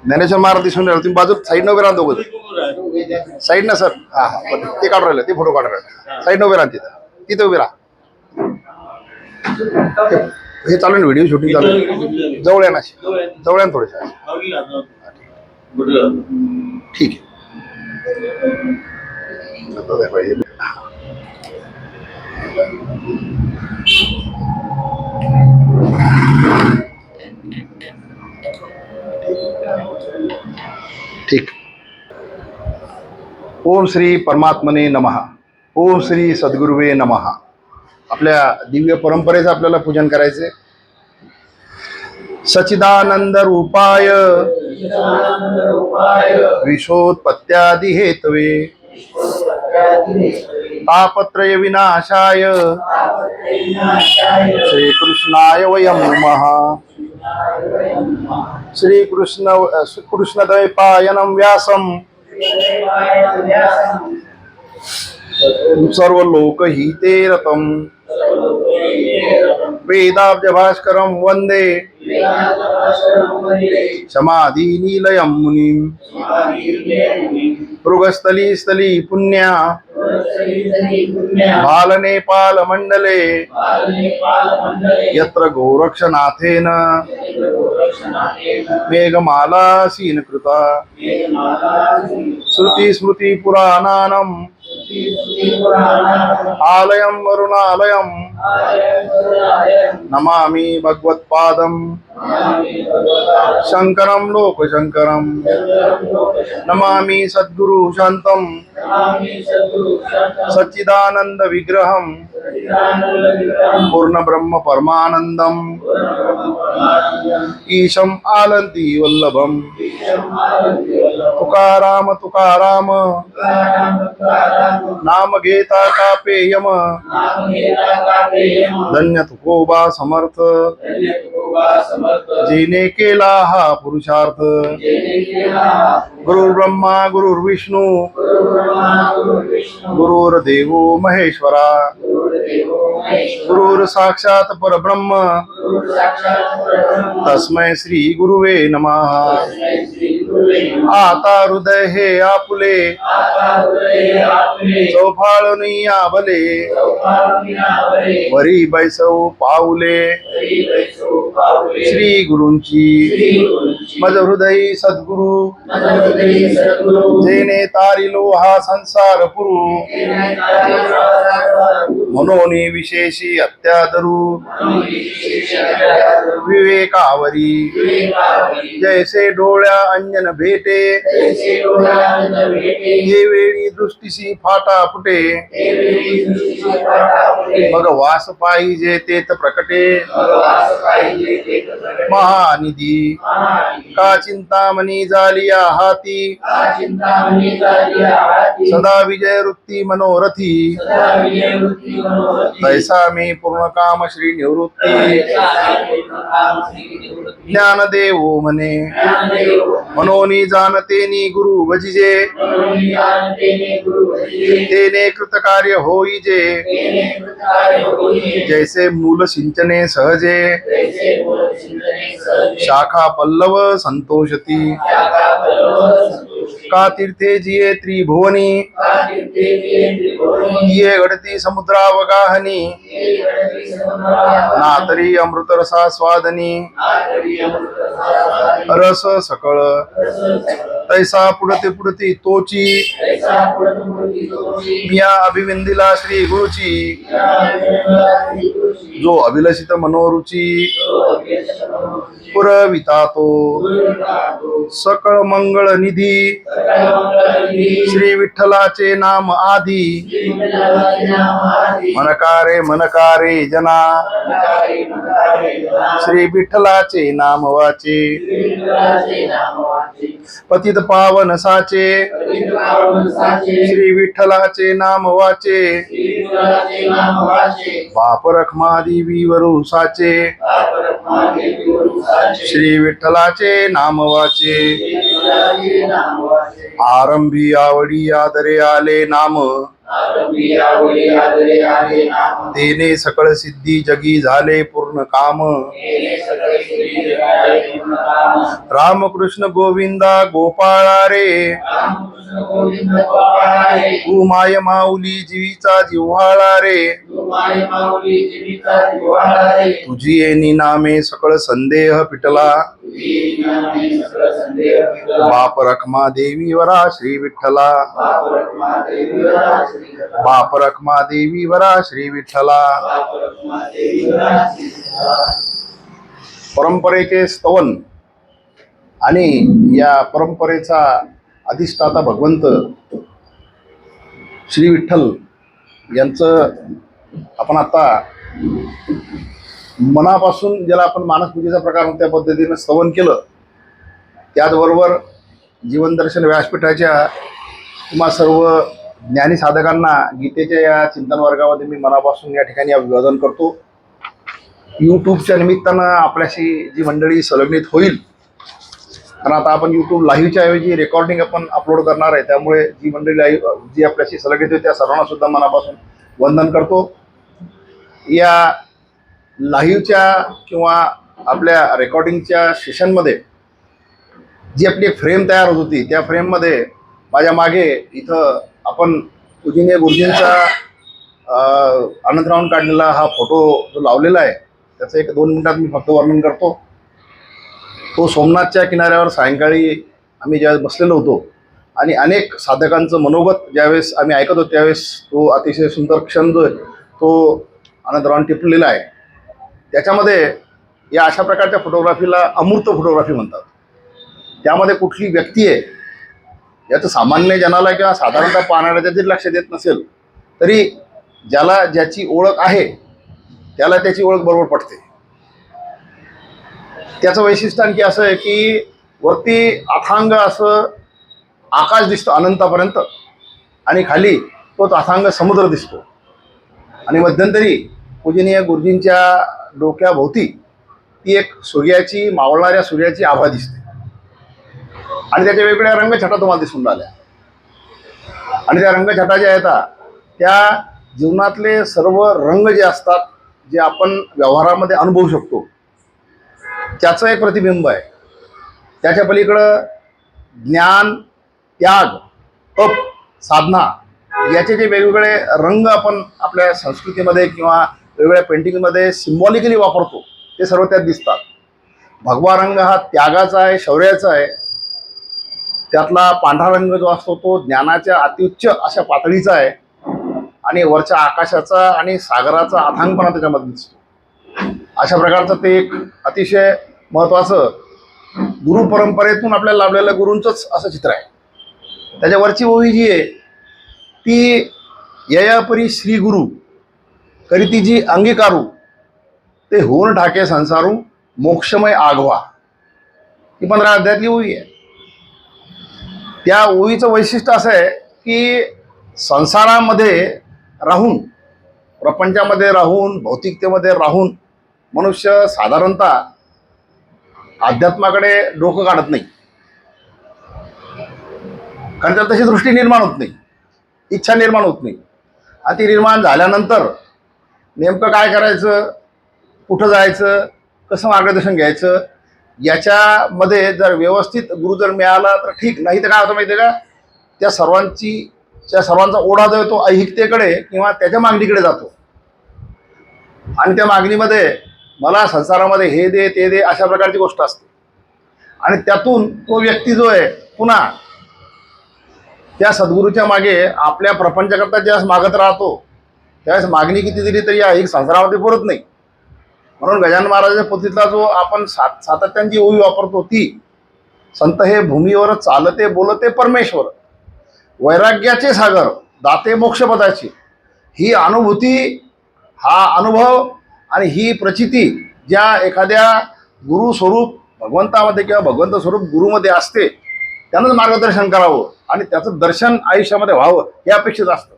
ज्ञानेश्वर महाराज दिसून राहिले तुम्ही बाजूत साईड उभे राहा दोघं साईड ना सर. हा ते काढून राहिले ते फोटो काढून राहिले साईड उभे राहा तिथे उभे राहा. हे चालू ना व्हिडिओ शूटिंग चालू जवळ आहे ना जवळ आहे थोडेसे ठीक आहे. ठीक. ओम श्री परमात्मने नमः. ओम श्री सद्गुरुवे नमः. आपल्या दिव्य परंपरेचं आपल्याला पूजन करायचे. सच्चिदानंद रूपाय विश्वोत्पत्त्यादि हेतवे तापत्रय विनाशाय श्रीकृष्णाय वयं नमः. कृष्णद्वैपायनं व्यासं सर्वलोकहिते रतं वेदाब्जभास्करं वन्दे समाधिनिलयं मुनिं. मृगस्थली पुण्या बालनेपालमण्डले यत्र गोरक्षनाथेन मेघमाला सीनकृता श्रुतिस्मृतिपुराणानाम् आलयं वरुणालयं नमामि भगवत्पादं शंकरं लोकशंकरं. नमामि सद्गुरु शान्तं सच्चिदानंद विग्रहं पूर्ण ब्रह्म परमानंदं ईशम् आलन्ति वल्लभं. तुकाराम तुकाराम नाम घेता कापेयम धन्य तुकोबा समर्थ जिने केला हा पुरुषार्थ. गुरुर् ब्रह्मा गुरुर्विष्णू गुरुर्देवो महेश्वरा गुरुर् साक्षात परब्रह्म तस्मै श्री गुरुवे नमः. आता हृदय हे आपुले चौफाळुनी आभले वरी बैसव पाऊले श्री गुरूंची मज हृदयी सद्गुरु जेने तारिलो हा संसार पुरू म्हणून विशेषी अत्यादरू विवेकावरी जैसे डोळ्या अंजन भेटे हे वेळी दृष्टीसी फाटा फुटे मग वास पाहिजे तेत प्रकटे महानिधी का चिंतामणी झालिया हाती सदा विजय वृत्ती मनोरथी तैसा मी पूर्ण काम श्री निवृत्ती ज्ञानदेव म्हणे मनोनी जाणतेनी गुरु भजिजे तेने कृतकार्य होईजे जैसे मूल सिंचने सहजे शाखा पल्लव संतोषती का तीर्थे जिये त्रिभुवनी ये घडती समुद्रावगाहनी नातरी अमृत रसा स्वादनी रस सकळ तैसा पुढते पुढती तोची मिया अभिविंदिला श्री गुरुची जो अभिलषित मनोरुची पुरविता तो सकळ मंगळ निधी श्री विठ्ठलाचे नाम आधी मनकारे मनकारे जना श्री विठ्ठलाचे नाम वाचे पतित पावन साचे श्री विठ्ठलाचे नाम वाचे बाप रखमा देवी वरू साचे श्री विठ्ठलाचे नाम वाचे आरंभी आवडी आदरे आले नाम तेने सकळ सिद्धी जगी झाले पूर्ण काम रामकृष्ण गोविंदा गोपाळा रे तू माय माऊली जीवीचा जिव्हाळा रे तुझी येणी नामे सकळ संदेह पिटला बाप रखमा देवी वरा श्री विठ्ठला बाप रखमा देवी वरा श्री विठ्ठला परंपरेचे स्तवन आणि या परंपरेचा अधिष्ठाता भगवंत श्री विठ्ठल यांचं आपण आता मनापासून ज्याला आपण मानसपूजेचा प्रकार त्या पद्धतीने स्तवन केलं. त्याचबरोबर जीवनदर्शन व्यासपीठाच्या किंवा सर्व ज्ञानी साधकांना गीतेच्या या चिंतन वर्गामध्ये मी मनापासून या ठिकाणी अभिवादन करतो. यूट्यूबच्या निमित्तानं आपल्याशी जी मंडळी संलग्नित होईल, कारण आता आपण यूट्यूब लाईव्हच्या ऐवजी रेकॉर्डिंग आपण अपलोड करणार आहे, त्यामुळे जी मंडळी लाईव्ह जी आपल्याशी संलग्नित होईल त्या सर्वांना सुद्धा मनापासून वंदन करतो. या लाईव्हच्या किंवा आपल्या रेकॉर्डिंगच्या सेशनमध्ये जी आपली एक फ्रेम तयार होत होती, त्या फ्रेममध्ये माझ्या मागे इथं आपण पूजनीय गुरुजींचा अनंतरावून काढलेला हा फोटो जो लावलेला आहे, त्याचं एक 2 मिनिटात मी फक्त वर्णन करतो. तो सोमनाथच्या किनाऱ्यावर सायंकाळी आम्ही ज्यावेळेस बसलेलो होतो आणि अनेक साधकांचं मनोगत ज्यावेळेस आम्ही ऐकत होतो, त्यावेळेस तो अतिशय सुंदर क्षण जो आहे तो अनंतरावांनी टिपलेला आहे. त्याच्यामध्ये या अशा प्रकारच्या फोटोग्राफीला अमूर्त फोटोग्राफी म्हणतात. त्यामध्ये कुठली व्यक्ती आहे याचं सामान्य जनाला किंवा साधारणतः पाहणाऱ्याच्या जरी लक्षात येत नसेल, तरी ज्याला ज्याची ओळख आहे त्याला त्याची ओळख बरोबर पटते. त्याचं वैशिष्ट्य आणखी असं आहे की वरती अथांग असं आकाश दिसतं अनंतापर्यंत आणि खाली तोच अथांग समुद्र दिसतो आणि मध्यंतरी पूजनीय गुरुजींच्या डोक्याभोवती ती एक सूर्याची मावळणाऱ्या सूर्याची आभा दिसते आणि त्याच्या वेगवेगळ्या रंगछटा तुम्हाला दिसून राहिल्या. आणि त्या रंगछटा ज्या आहेत त्या जीवनातले सर्व रंग जे असतात, जे आपण व्यवहारामध्ये अनुभवू शकतो, त्याचं एक प्रतिबिंब आहे. त्याच्या पलीकडं ज्ञान, त्याग, तप, साधना याचे जे वेगवेगळे रंग आपण आपल्या संस्कृतीमध्ये किंवा वेगवेगळ्या पेंटिंगमध्ये सिम्बॉलिकली वापरतो, ते सर्व त्यात दिसतात. भगवा रंग हा त्यागाचा आहे, शौर्याचा आहे. त्यातला पांढरा रंग जो असतो तो ज्ञानाच्या अत्युच्च अशा पातळीचा आहे आणि वरच्या आकाशाचा आणि सागराचा अथांगपणा त्याच्यामध्ये दिसतो. अशा प्रकारचं ते एक अतिशय महत्त्वाचं गुरु परंपरेतून आपल्याला लाभलेलं गुरूंचंच असं चित्र आहे. त्याच्यावरची ओवी जी आहे ती ययापरी श्री गुरु करीती जी अंगीकारू ते होऊन ठाके संसारू मोक्षमय आघवा, ही 15 अध्यायातली ओवी आहे. त्या ओवीचं वैशिष्ट्य असं आहे की संसारामध्ये राहून, प्रपंचामध्ये राहून, भौतिकतेमध्ये राहून मनुष्य साधारणतः अध्यात्माकडे डोकं काढत नाही, कारण त्याला तशी दृष्टी निर्माण होत नाही, इच्छा निर्माण होत नाही. आणि ती निर्माण झाल्यानंतर नेमकं काय करायचं, कुठं जायचं, कसं मार्गदर्शन घ्यायचं, याच्यामध्ये जर व्यवस्थित गुरु जर मिळाला तर ठीक, नाही तर काय होतं माहिती आहे का, त्या सर्वांचा ओढा जो आहे तो ऐहिकतेकडे किंवा त्याच्या मागणीकडे जातो आणि त्या मागणीमध्ये मला संसारामध्ये हे दे ते दे अशा प्रकारची गोष्ट असते. आणि त्यातून तो व्यक्ती जो आहे पुन्हा त्या सद्गुरूच्या मागे आपल्या प्रपंचाकरता ज्यावेळेस मागत राहतो, त्यावेळेस मागणी किती दिली तरी ऐहिक संसारामध्ये पुरत नाही. म्हणून गजानन महाराजांच्या पोथीतला जो आपण सातत्याची ओवी वापरतो ती संत हे भूमीवर चालते बोलते परमेश्वर, वैराग्याचे सागर दाते मोक्षपदाची. ही अनुभूती, हा अनुभव आणि ही प्रचिती ज्या एखाद्या गुरुस्वरूप भगवंतामध्ये किंवा भगवंत स्वरूप गुरुमध्ये असते, त्यानंच मार्गदर्शन करावं आणि त्याचं दर्शन आयुष्यामध्ये व्हावं हे अपेक्षित असतं.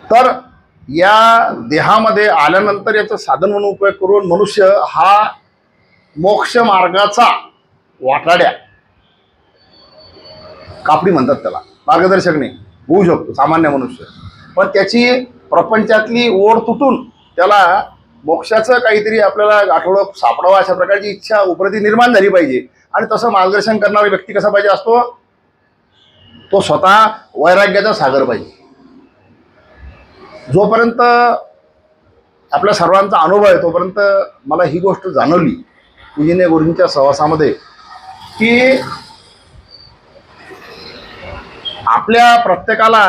तर या देहामध्ये आल्यानंतर याचं साधन म्हणून उपयोग करून मनुष्य हा मोक्ष मार्गाचा वाटाड्या, कापडी म्हणतात त्याला, मार्गदर्शक नाही होऊ शकतो सामान्य मनुष्य, पण त्याची प्रपंचातली ओढ तुटून त्याला मोक्षाचं काहीतरी आपल्याला गाठोडं सापडावं अशा प्रकारची इच्छा उपरती निर्माण झाली पाहिजे. आणि तसं मार्गदर्शन करणारा व्यक्ती कसा पाहिजे असतो, तो स्वतः वैराग्याचा सागर पाहिजे. जोपर्यंत आपल्या सर्वांचा अनुभव आहे तोपर्यंत मला ही गोष्ट जाणवली पूजनीय गुरूंच्या सहवासामध्ये की आपल्या प्रत्येकाला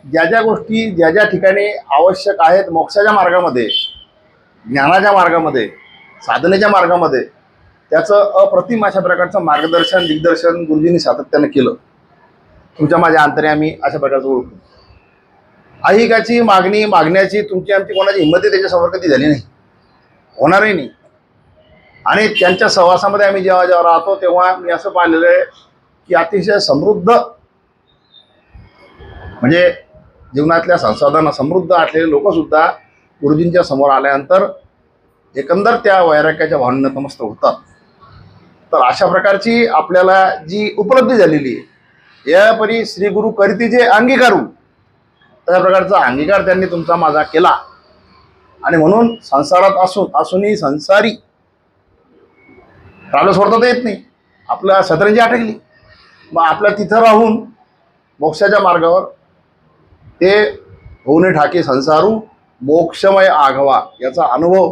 ज्या ज्या गोष्टी ज्या ज्या ठिकाणी आवश्यक आहेत मोक्षाच्या मार्गामध्ये, ज्ञानाच्या मार्गामध्ये, साधनेच्या मार्गामध्ये, त्याचं अप्रतिम अशा प्रकारचं मार्गदर्शन दिग्दर्शन गुरुजींनी सातत्यानं केलं. तुमच्या माझ्या अंतर्यामी अशा प्रकारचं ओळखून ऐहिकाची मागणी मागण्याची तुमची आमची कोणाची हिंमती त्याच्यासमोर कधी झाली नाही, होणारही नाही. आणि त्यांच्या सहवासामध्ये आम्ही जेव्हा जेव्हा राहतो तेव्हा मी असं पाहिलेलं आहे की अतिशय समृद्ध, म्हणजे जीवनातल्या संसाधना समृद्ध असलेले लोकसुद्धा गुरुजींच्या समोर आल्यानंतर एकंदर त्या वैराग्याच्या भावनेनं नतमस्तक होतात. तर अशा प्रकारची आपल्याला जी उपलब्धी झालेली आहे, यापरी श्री गुरु करीती जे अंगीकारू, तशा प्रकारचा अंगीकार त्यांनी तुमचा माझा केला. आणि म्हणून संसारात असूनही संसारी आपलं सोडता येत नाही, आपल्या सतरंजी अटकली, मग आपल्या तिथं राहून मोक्षाच्या मार्गावर ते होणे ठाके संसारू मोक्षमय आघवा याचा अनुभव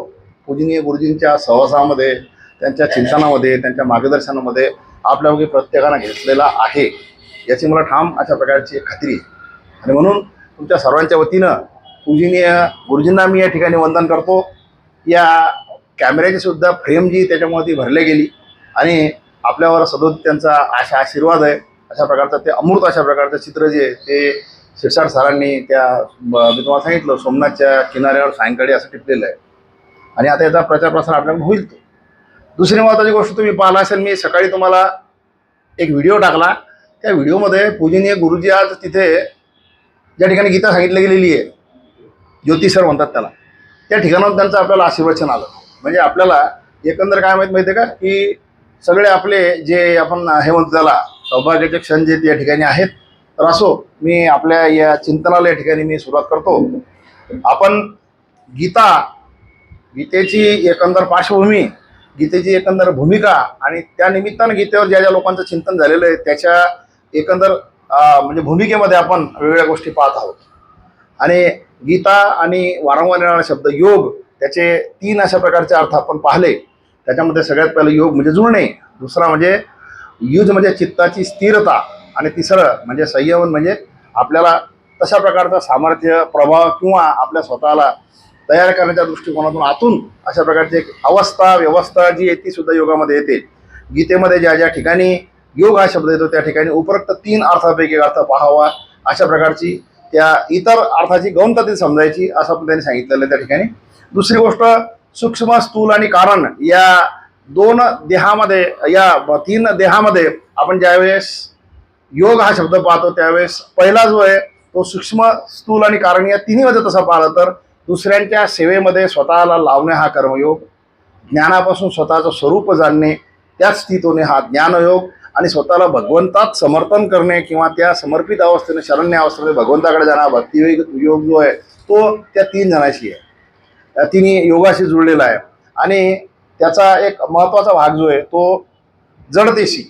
पूजनीय गुरुजींच्या सहवासामध्ये, त्यांच्या चिंतनामध्ये, त्यांच्या मार्गदर्शनामध्ये आपल्यापैकी प्रत्येकानं घेतलेला आहे, याची मला ठाम अशा प्रकारची खात्री आहे. आणि म्हणून तुमच्या सर्वांच्या वतीनं पूजनीय गुरुजींना मी या ठिकाणी वंदन करतो. या कॅमेऱ्याची सुद्धा फ्रेम जी त्याच्यामुळे ती भरली गेली आणि आपल्यावर सदोदित त्यांचा आशा आशीर्वाद आहे. अशा प्रकारचं ते अमृत अशा प्रकारचं चित्र जे ते शिरसाट सरांनी त्या मी तुम्हाला सांगितलं सोमनाथच्या किनाऱ्यावर सायंकाळी असं टिपलेलं आहे. आणि आता याचा प्रचार प्रसार आपल्याकडे होईल. तो दुसरी महत्त्वाची गोष्ट तुम्ही पाहिला असेल, मी सकाळी तुम्हाला एक व्हिडिओ टाकला. त्या व्हिडिओमध्ये पूजनीय गुरुजी आज तिथे ज्या ठिकाणी गीता सांगितली गेलेली आहे, ज्योती सर म्हणतात त्याला, त्या ठिकाणावर त्यांचं आपल्याला आशीर्वचन आलं. म्हणजे आपल्याला एकंदर काय माहिती आहे का, की सगळे आपले जे आपण हे म्हणतो त्याला सौभाग्याचे क्षण जे या ठिकाणी आहेत. तर असो, मी आपल्या या चिंतनाला या ठिकाणी मी सुरुवात करतो. आपण गीतेची एकंदर पार्श्वभूमी, गीतेची एकंदर भूमिका आणि त्या निमित्तानं गीतेवर ज्या ज्या लोकांचं चिंतन झालेलं आहे त्याच्या एकंदर म्हणजे भूमिकेमध्ये आपण वेगवेगळ्या गोष्टी पाहत आहोत. आणि गीता आणि वारंवार येणारा शब्द योग, त्याचे 3 अशा प्रकारचे अर्थ आपण पाहिले. त्याच्यामध्ये सगळ्यात पहिलं योग म्हणजे जुळणे, दुसरा म्हणजे युज म्हणजे चित्ताची स्थिरता, आणि तिसरं म्हणजे संयमन म्हणजे आपल्याला तशा प्रकारचा सामर्थ्य, प्रभाव किंवा आपल्या स्वतःला तयार करण्याच्या दृष्टिकोनातून आतून अशा प्रकारची एक अवस्था व्यवस्था जी आहे ती सुद्धा योगामध्ये येते. गीतेमध्ये ज्या ज्या ठिकाणी योग हा शब्द येतो त्या ठिकाणी उपरोक्त 3 अर्थापैकी अर्थ पाहावा, अशा प्रकारची त्या इतर अर्थाची गौणता समजायची असं पण त्यांनी सांगितलेलं आहे त्या ठिकाणी. दुसरी गोष्ट, सूक्ष्म स्थूल आणि कारण या 2 देहामध्ये, या 3 देहामध्ये आपण ज्यावेळेस योग हा शब्द पाहतो त्यावेळेस पहिला जो आहे तो सूक्ष्म स्थूल आणि कारण या तिन्हीमध्ये तसा पाहिलं तर दुसऱ्यांच्या सेवेमध्ये स्वतःला लावणे हा कर्मयोग, ज्ञानापासून स्वतःचं स्वरूप जाणणे त्याच स्थितीने हा ज्ञानयोग, आणि स्वतःला भगवंतात समर्पण करणे किंवा त्या समर्पित अवस्थेने शरण्य अवस्थेमध्ये भगवंताकडे जाणं भक्तियोग जो आहे तो त्या 3 जणांशी आहे, त्या 3 योगाशी जुळलेला आहे. आणि त्याचा एक महत्त्वाचा भाग जो आहे तो जडतेशी,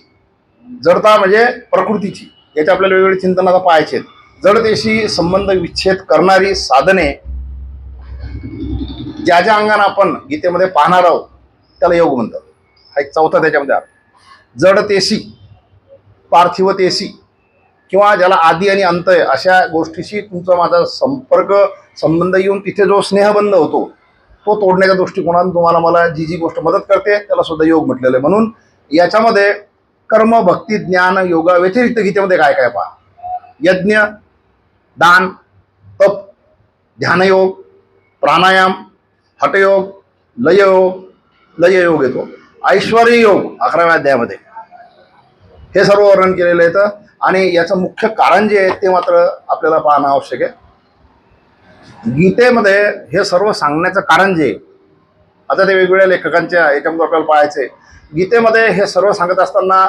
जडता म्हणजे प्रकृतीची, याचे आपल्याला वेगवेगळे चिंतन आता पाहायचे. जडतेशी संबंध विच्छेद करणारी साधने ज्या ज्या अंगाने आपण गीतेमध्ये पाहणार आहोत त्याला योग म्हणतात. हा एक चौथा त्याच्यामध्ये अर्थ. जडतेशी, पार्थिवतेशी किंवा ज्याला आदी आणि अंत आहे अशा गोष्टीशी तुमचा माझा संपर्क संबंध येऊन तिथे जो स्नेहबंध होतो तो तोडण्याच्या दृष्टिकोनातून तुम्हाला मला जी जी गोष्ट मदत करते त्याला सुद्धा योग म्हटलेलं आहे. म्हणून याच्यामध्ये कर्म, भक्ती, ज्ञान, योगा व्यतिरिक्त गीतेमध्ये काय काय पहा. यज्ञ, दान, तप, ध्यानयोग, प्राणायाम, हठयोग, लययोग येतो, ऐश्वर्य योग 11व्या अध्यायामध्ये हे सर्व वर्णन केलेलं आहे. आणि याचं मुख्य कारण जे आहे ते मात्र आपल्याला पाहणं आवश्यक आहे. गीतेमध्ये हे सर्व सांगण्याचं कारण जे, आता ते वेगवेगळ्या लेखकांच्या याच्यामध्ये आपल्याला पाहायचे. गीतेमध्ये हे सर्व सांगत असताना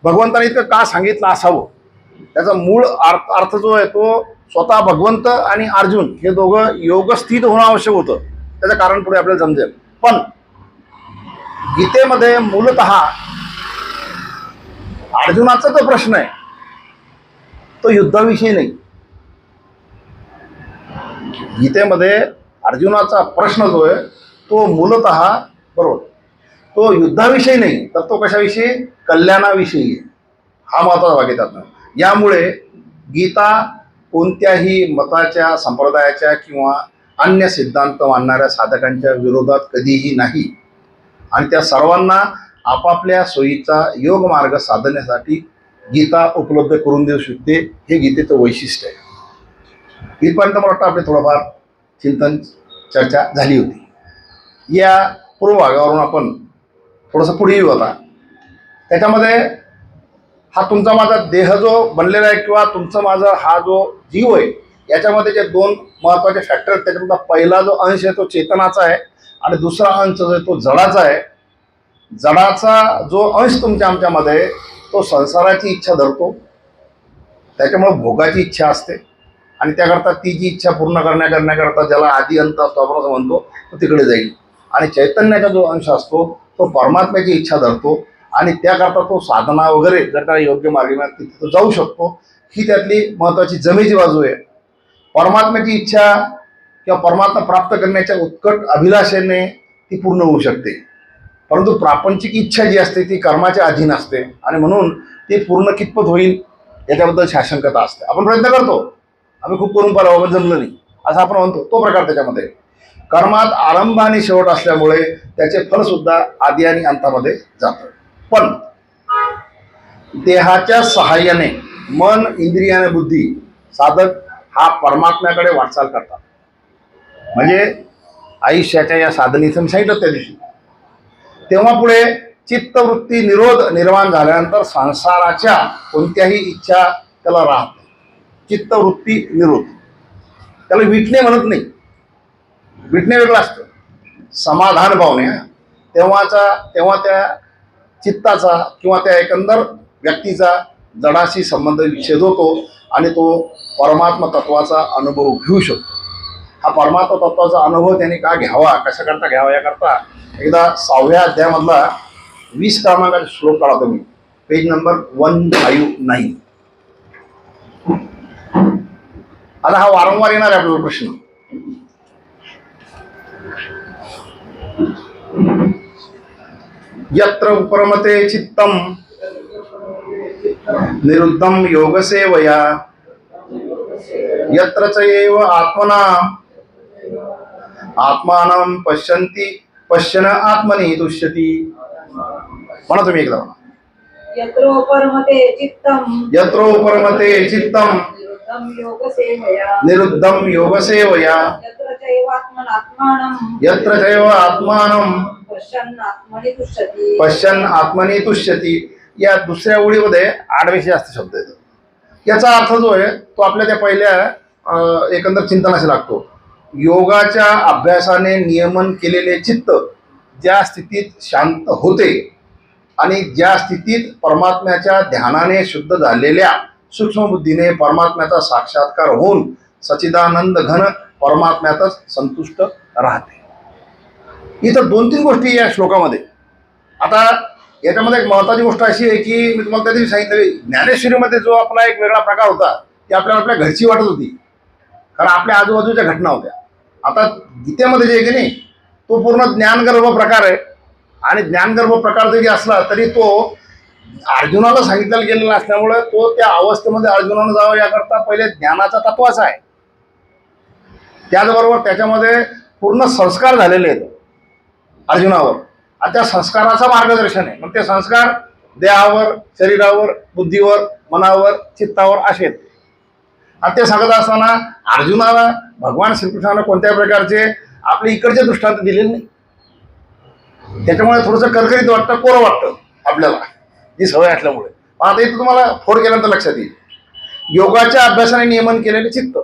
भगवंताने इतकं का सांगितलं असावं, त्याचा मूळ अर्थ जो आहे तो स्वतः भगवंत आणि अर्जुन हे दोघं योगस्थित होणं आवश्यक होतं. त्याचं कारण पुढे आपल्याला समजेल. पण गीतेमध्ये मूलतः अर्जुनाचा जो प्रश्न आहे तो युद्धाविषयी नाही. गीतेमध्ये अर्जुनाचा प्रश्न जो आहे तो मूलतः बरोबर तो युद्धाविषयी नाही, तर तो कशाविषयी, कल्याणाविषयी आहे. हा महत्वाचा भाग आहे त्यातनं. यामुळे गीता कोणत्याही मताच्या, संप्रदायाच्या किंवा अन्य सिद्धांत मानणाऱ्या साधकांच्या विरोधात कधीही नाही. आणि त्या सर्वांना आपापल्या सोयीचा योग मार्ग साधण्यासाठी गीता उपलब्ध करून देऊ शकते. हे गीतेचं वैशिष्ट्य आहे. इथपर्यंत मला वाटतं आपले थोडंफार चिंतन चर्चा झाली होती. या पूर्व भागावरून आपण थोडंसं पुढे येऊ. आता त्याच्यामध्ये हा तुमचा माझा देह जो बनलेला आहे किंवा तुमचं माझा हा जो जीव आहे, याच्यामध्ये जे दोन महत्त्वाचे फॅक्टर आहेत, त्याच्यामधला पहिला जो अंश आहे तो चेतनाचा आहे आणि दुसरा अंश जो आहे तो जडाचा आहे. जडाचा जो अंश तुमच्या आमच्यामध्ये तो संसाराची इच्छा धरतो, त्याच्यामुळे भोगाची इच्छा असते आणि त्याकरता ती जी इच्छा पूर्ण करण्याकरता ज्याला आधी अंत असतो आपण असं म्हणतो, तो तिकडे जाईल. आणि चैतन्याचा जो अंश असतो तो परमात्म्याची इच्छा धरतो आणि त्याकरता तो साधना वगैरे जर का योग्य मार्गाने तिथे तो जाऊ शकतो. ही त्यातली महत्त्वाची जमेची बाजू आहे. परमात्म्याची इच्छा किंवा परमात्मा प्राप्त करण्याच्या उत्कट अभिलाषेने ती पूर्ण होऊ शकते, परंतु प्रापंचिक इच्छा जी असते ती कर्माच्या अधीन असते आणि म्हणून ती पूर्ण कितपत होईल याच्याबद्दल शाशंकता असते. आपण प्रयत्न करतो, आम्ही खूप करून पाहिलं, जमलं नाही असं आपण म्हणतो. तो प्रकार त्याच्यामध्ये कर्मात आरंभ आणि शेवट असल्यामुळे त्याचे फल सुद्धा आदी आणि अंतामध्ये जातं. पण देहाच्या सहाय्याने मन, इंद्रिय आणि बुद्धी साधक हा परमात्म्याकडे वाटचाल करतात. म्हणजे आयुष्याच्या या साधनेचं मी सांगितलं त्या दिवशी, तेव्हा पुढे चित्तवृत्ती निरोध निर्माण झाल्यानंतर संसाराच्या कोणत्याही इच्छा त्याला राहत नाही. चित्तवृत्ती निरोध, त्याला विटणे म्हणत नाही. विटणे वेगळं असतं, समाधान पावणे. तेव्हा त्या चित्ताचा किंवा त्या एकंदर व्यक्तीचा जडाशी संबंध विच्छेद होतो आणि तो परमात्मा तत्वाचा अनुभव घेऊ शकतो. हा परमात्मा तत्वाचा अनुभव त्याने का घ्यावा, कशाकरता घ्यावा, याकरता एकदा 6व्या अध्यायामधला 20 क्रमांकाचा श्लोक काढा तुम्ही, पेज नंबर 159. आता हा वारंवार येणार आहे आपल्याला प्रश्न. यत्र उपरमते चित्तम निरुद्धम योगसेवया यत्र चैव आत्मना आत्मानं पश्यन आत्मनि तुष्यति. म्हणा तुम्ही एकदा. यत्र उपरमते चित्तम निरुद्धम योगसेवया यत्र चैव आत्मानं पश्यन आत्मनि तुष्यति. या दुसऱ्या ओळीमध्ये आडवेशी जास्त शब्द येतो. याचा अर्थ जो आहे तो आपल्या त्या पहिल्या एकंदर चिंतनाशी लागतो. योगाच्या अभ्यासाने नियमन केलेले चित्त ज्या स्थितीत शांत होते आणि ज्या स्थितीत परमात्म्याच्या ध्यानाने शुद्ध झालेल्या सूक्ष्म बुद्धीने परमात्म्याचा साक्षात्कार होऊन सच्चिदानंद घन परमात्म्यातच संतुष्ट राहते. इथं 2-3 गोष्टी या श्लोकामध्ये. आता याच्यामध्ये एक महत्त्वाची गोष्ट अशी आहे की मी तुम्हाला त्या दिवशी सांगितलं, ज्ञानेश्वरीमध्ये जो आपला एक वेगळा प्रकार होता ती आपल्याला आपल्या घरची वाटत होती, कारण आपल्या आजूबाजूच्या घटना होत्या. आता गीतेमध्ये जे आहे की नाही तो पूर्ण ज्ञानगर्भ प्रकार आहे. आणि ज्ञानगर्भ प्रकार जरी असला तरी तो अर्जुनाला सांगितलेला गेलेला असल्यामुळे तो त्या अवस्थेमध्ये अर्जुनानं जावं याकरता पहिले ज्ञानाचा तत्वाचा आहे. त्याचबरोबर त्याच्यामध्ये पूर्ण संस्कार झालेले आहेत अर्जुनावर आणि त्या संस्काराचं मार्गदर्शन आहे. मग ते संस्कार देहावर, शरीरावर, बुद्धीवर, मनावर, चित्तावर असे आहेत. आणि ते सांगत असताना अर्जुनाला भगवान श्रीकृष्णानं कोणत्याही प्रकारचे आपले इकडचे दृष्टांत दिलेले नाही. त्याच्यामुळे थोडंसं करकरीत वाटतं, कोरं वाटतं आपल्याला, ही सवय असल्यामुळे. पण आता इथं तुम्हाला फोड केल्यानंतर लक्षात येईल, योगाच्या अभ्यासाने नियमन केलेले चित्त,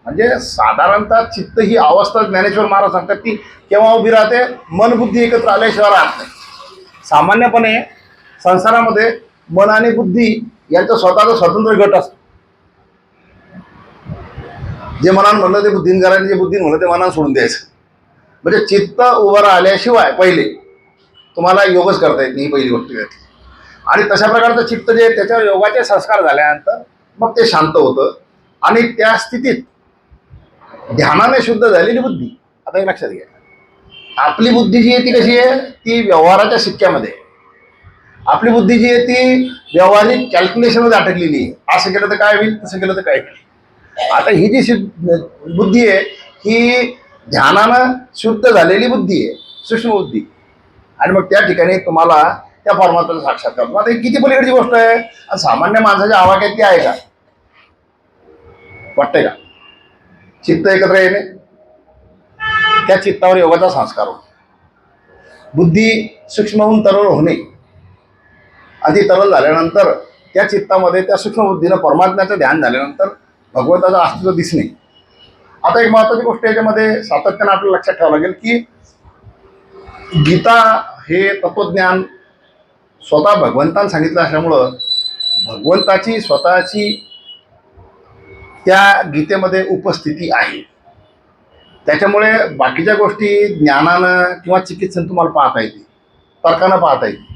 म्हणजे साधारणतः चित्त ही अवस्था ज्ञानेश्वर महाराज सांगतात की केव्हा उभी राहते, मन बुद्धी एकत्र आल्याशिवाय राहत नाही. सामान्यपणे संसारामध्ये मन आणि बुद्धी यांचं स्वतःचं स्वतंत्र गट असतो. जे मनानं म्हणलं ते बुद्धीन करायचं, जे बुद्धीन म्हणलं ते मनानं सोडून द्यायचं. म्हणजे चित्त उभं राहिल्याशिवाय पहिले तुम्हाला योगच करता येत नाही, ही पहिली गोष्ट घ्यायची. आणि तशा प्रकारचं चित्त जे त्याच्यावर योगाचे संस्कार झाल्यानंतर मग ते शांत होतं. आणि त्या स्थितीत ध्यानाने शुद्ध झालेली बुद्धी, आता हे लक्षात घ्या, आपली बुद्धी जी आहे ती कशी आहे, ती व्यवहाराच्या शिक्क्यामध्ये आहे. आपली बुद्धी जी आहे ती व्यवहारिक कॅल्क्युलेशनमध्ये अटकलेली आहे. असं केलं तर काय होईल, तसं केलं तर काय होईल. आता ही जी बुद्धी आहे ही ध्यानानं शुद्ध झालेली बुद्धी आहे, सूक्ष्म बुद्धी. आणि मग त्या ठिकाणी तुम्हाला त्या परमात्म्याचा साक्षात्कार होतो. आता ही किती पलीकडची गोष्ट आहे. आणि सामान्य माणसाच्या आवाक्यात ती आहे का, वाटतंय का? चित्त एकत्र येणे, त्या चित्तावर योगाचा संस्कार होतो. बुद्धी सूक्ष्महून तरल होणे, आणि ती तरल झाल्यानंतर त्या चित्तामध्ये त्या सूक्ष्म बुद्धीनं परमात्म्याचं ध्यान झाल्यानंतर भगवंताचं अस्तित्व दिसणे. आता एक महत्त्वाची गोष्ट याच्यामध्ये सातत्यानं आपल्याला लक्षात ठेवावं लागेल की गीता हे तत्वज्ञान स्वतः भगवंतानं सांगितलं असल्यामुळं भगवंताची स्वतःची त्या गीतेमध्ये उपस्थिती आहे. त्याच्यामुळे बाकीच्या गोष्टी ज्ञानानं किंवा चिकित्सेनं तुम्हाला पाहता येते, तर्कानं पाहता येते.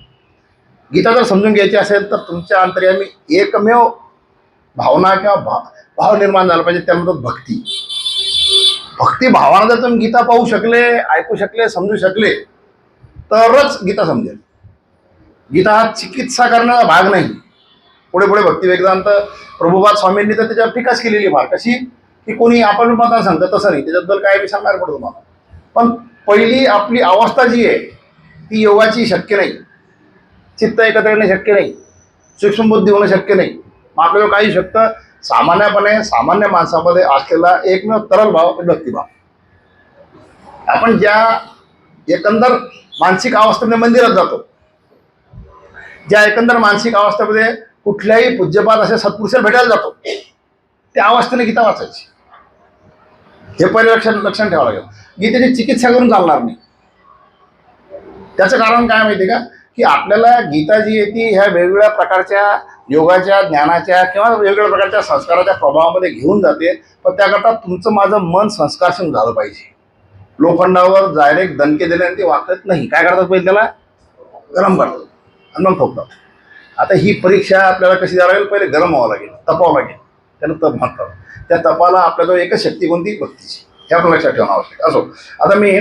गीता जर समजून घ्यायची असेल तर तुमच्या अंतर्यामी एकमेव भावना किंवा भाव निर्माण झाला पाहिजे, त्यामध्ये भक्ती. भक्ती भावानं जर तुम्ही गीता पाहू शकले, ऐकू शकले, समजू शकले तरच गीता समजेल. गीता हा चिकित्सा करण्याचा भाग नाही. पुढे पुढे भक्ती वेदांत प्रभुपाद स्वामींनी तर त्याच्यावर टीकाच केलेली फार, कशी की कोणी आपण मतानं सांगतं तसं नाही, त्याच्याबद्दल काय मी सांगणार पडतो तुम्हाला. पण पहिली आपली अवस्था जी आहे ती योगाची शक्य नाही, चित्त एकत्र येणं शक्य नाही, सूक्ष्मबुद्धी होणं शक्य नाही. मग आपल्याला काही शकतं सामान्यपणे सामान्य माणसामध्ये असलेला एकमेव तरल भाव भक्तिभाव. आपण ज्या एकंदर मानसिक अवस्थेमध्ये मंदिरात जातो, ज्या एकंदर मानसिक अवस्थेमध्ये कुठल्याही पूज्यपाद असे सत्पुरुषाला भेटायला जातो, त्या अवस्थेने गीता वाचायची. हे पहिले लक्षात ठेवावं लागेल. गीतेची चिकित्सा करून चालणार नाही. त्याचं कारण काय माहिती का, की आपल्याला गीता जी आहे ती ह्या वेगवेगळ्या प्रकारच्या योगाच्या, ज्ञानाच्या किंवा वेगवेगळ्या प्रकारच्या संस्काराच्या प्रभावामध्ये घेऊन जाते. पण त्याकरता तुमचं माझं मन संस्कारक्षम झालं पाहिजे. लोखंडावर डायरेक्ट दणके दिल्याने ते वाकत नाही. काय करतात पहिले, त्याला गरम करतात आणि मग ठोकतात. आता ही परीक्षा आपल्याला कशी द्यावी लागेल, पहिले गरम व्हावं लागेल, तपावं लागेल. त्याला तप म्हणतात. त्या तपाला आपल्याजवळ एकच शक्ती कोणती, भक्तीची. हे आपण लक्षात ठेवणं आवश्यक. असो, आता मी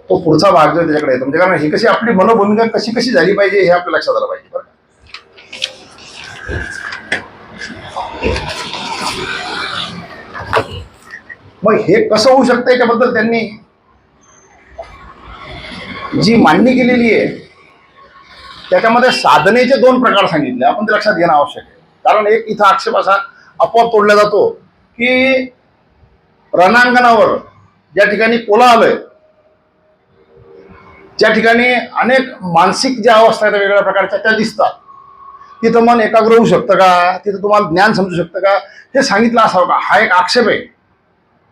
तो पुढचा भाग जो त्याच्याकडे येतो, म्हणजे कारण ही कशी आपली मनोभूमिका कशी कशी झाली पाहिजे हे आपल्या लक्षात आलं पाहिजे. बरं, मग हे कसं होऊ शकतं याच्याबद्दल त्यांनी जी मांडणी केलेली आहे त्याच्यामध्ये साधनेचे 2 प्रकार सांगितले. आपण ते लक्षात घेणं आवश्यक आहे. कारण एक इथं आक्षेप असा आपोआप तोडला जातो की रणांगणावर ज्या ठिकाणी कोलाहल, ज्या ठिकाणी अनेक मानसिक ज्या अवस्था आहेत वेगवेगळ्या प्रकारच्या त्या दिसतात, तिथं मन एकाग्र होऊ शकतं का, तिथं तुम्हाला ज्ञान समजू शकतं का, हे सांगितलं असावं का, हा एक आक्षेप आहे.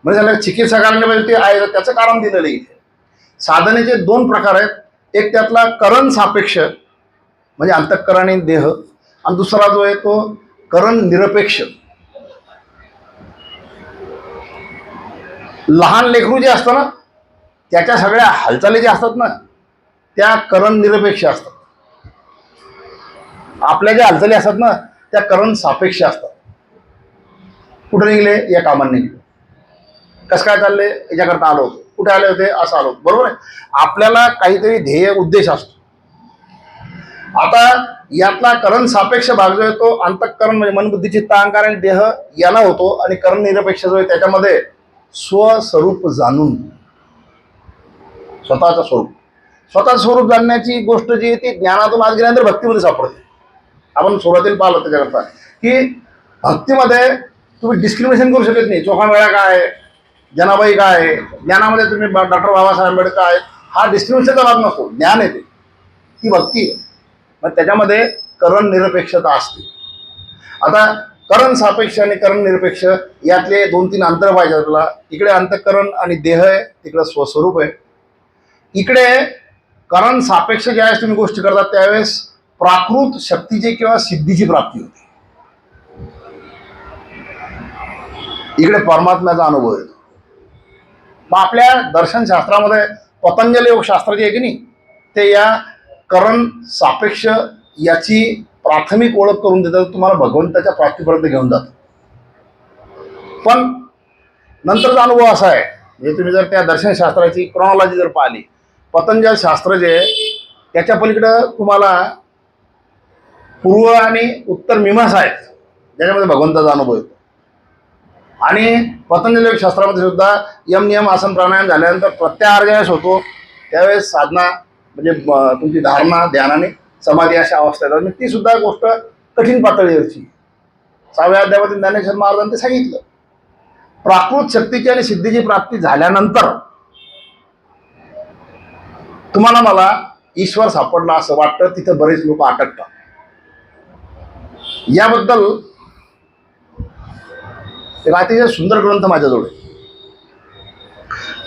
म्हणजे त्याला चिकित्सा करण्यामध्ये ते आहे, त्याचं कारण दिलेलं आहे. साधनेचे 2 प्रकार आहेत. एक त्यातला करण सापेक्ष म्हणजे अंतःकरण आणि देह, आणि दुसरा जो आहे तो करण निरपेक्ष. लहान लेकरू जे असतं ना त्याच्या सगळ्या हालचाली ज्या असतात ना त्या करण निरपेक्ष असतात. आपल्या ज्या हालचाली असतात ना त्या करण सापेक्ष असतात. कुठे निघले, या कामाने निघले. कसं काय चालले, याच्याकरता आलो होतो, कुठे आले होते, असं आलो, बरोबर आहे. आपल्याला काहीतरी ध्येय उद्देश असतो. आता यातला करण सापेक्ष भाग जो आहे तो अंतःकरण म्हणजे मन बुद्धी चित्त अहंकार आणि देह याला होतो, आणि करण निरपेक्ष जो आहे त्याच्यामध्ये स्वस्वरूप जाणून, स्वतःचं स्वरूप, स्वतः स्वरूप जाणण्याची गोष्ट जी आहे ती ज्ञानातून आज गेल्यानंतर भक्तीमध्ये सापडते. आपण सुरुवातीला पाहिलं त्याच्याकरता की भक्तीमध्ये तुम्ही डिस्क्रिमिनेशन करू शकत नाही. चोखा मेळा काय आहे, जनाबाई काय आहे, ज्ञानामध्ये तुम्ही डॉक्टर बाबासाहेब आंबेडकर आहेत, हा डिस्क्रिमिनेशनचा भाग नसतो. ज्ञान येते ती भक्ती आहे. मग त्याच्यामध्ये करण निरपेक्षता असते. आता करण सापेक्ष आणि करण निरपेक्ष यातले 2-3 अंतर पाहिजे आपल्याला. इकडे अंतःकरण आणि देह आहे, तिकडे स्वस्वरूप आहे. इकडे करण सापेक्ष ज्यावेळेस तुम्ही गोष्टी करतात त्यावेळेस प्राकृत शक्तीची किंवा सिद्धीची प्राप्ती होते. इकडे परमात्म्याचा अनुभव येतो. मग आपल्या दर्शनशास्त्रामध्ये पतंजली योगशास्त्र जे आहे की नाही ते या करण सापेक्ष याची प्राथमिक ओळख करून देतात, तुम्हाला भगवंताच्या प्राप्तीपर्यंत घेऊन जातं. पण नंतरचा अनुभव असा आहे, म्हणजे तुम्ही जर त्या दर्शनशास्त्राची क्रॉनॉलॉजी जर पाहिली, पतंजल शास्त्र जे त्याच्या पलीकडं तुम्हाला पूर्व आणि उत्तर मीमांसा आहेत ज्याच्यामध्ये भगवंताचा अनुभव येतो. आणि पतंजली योग शास्त्रामध्ये सुद्धा यम नियम आसन प्राणायाम झाल्यानंतर प्रत्याहार ज्यावेळेस होतो त्यावेळेस साधना म्हणजे तुमची धारणा ध्यानाने समाधी अशा अवस्था येतात. ती सुद्धा गोष्ट कठीण पातळीवरची. 6व्या अध्यायामध्ये ज्ञानेश्वर महाराजांनी ते सांगितलं. प्राकृत शक्तीची आणि सिद्धीची प्राप्ती झाल्यानंतर तुम्हाला मला ईश्वर सापडला असं वाटतं. तिथं बरेच लोक अटकतात. याबद्दल एक अतिशय सुंदर ग्रंथ माझ्याजवळ आहे.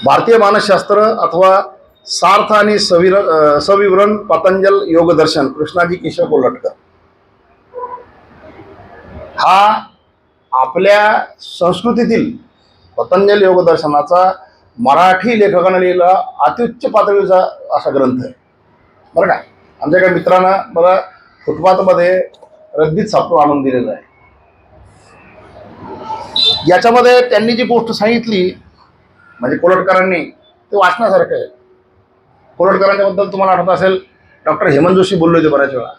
भारतीय मानसशास्त्र अथवा सार्थ आणि सविवरण पतंजल योगदर्शन कृष्णाजी केशव कोल्हटकर. हा आपल्या संस्कृतीतील पतंजल योगदर्शनाचा मराठी लेखकाने लिहिलेला अत्युच्च पातळीचा असा ग्रंथ आहे बरं का. आमच्या काही मित्रांना मला फुटपाथमध्ये रद्दीत सापडून आणून दिलेला आहे. याच्यामध्ये त्यांनी जी गोष्ट सांगितली म्हणजे कोल्हटकरांनी ते वाचण्यासारखं आहे. कोल्हटकरांच्या बद्दल तुम्हाला आठवत असेल डॉक्टर हेमंत जोशी बोलले होते बऱ्याच वेळा.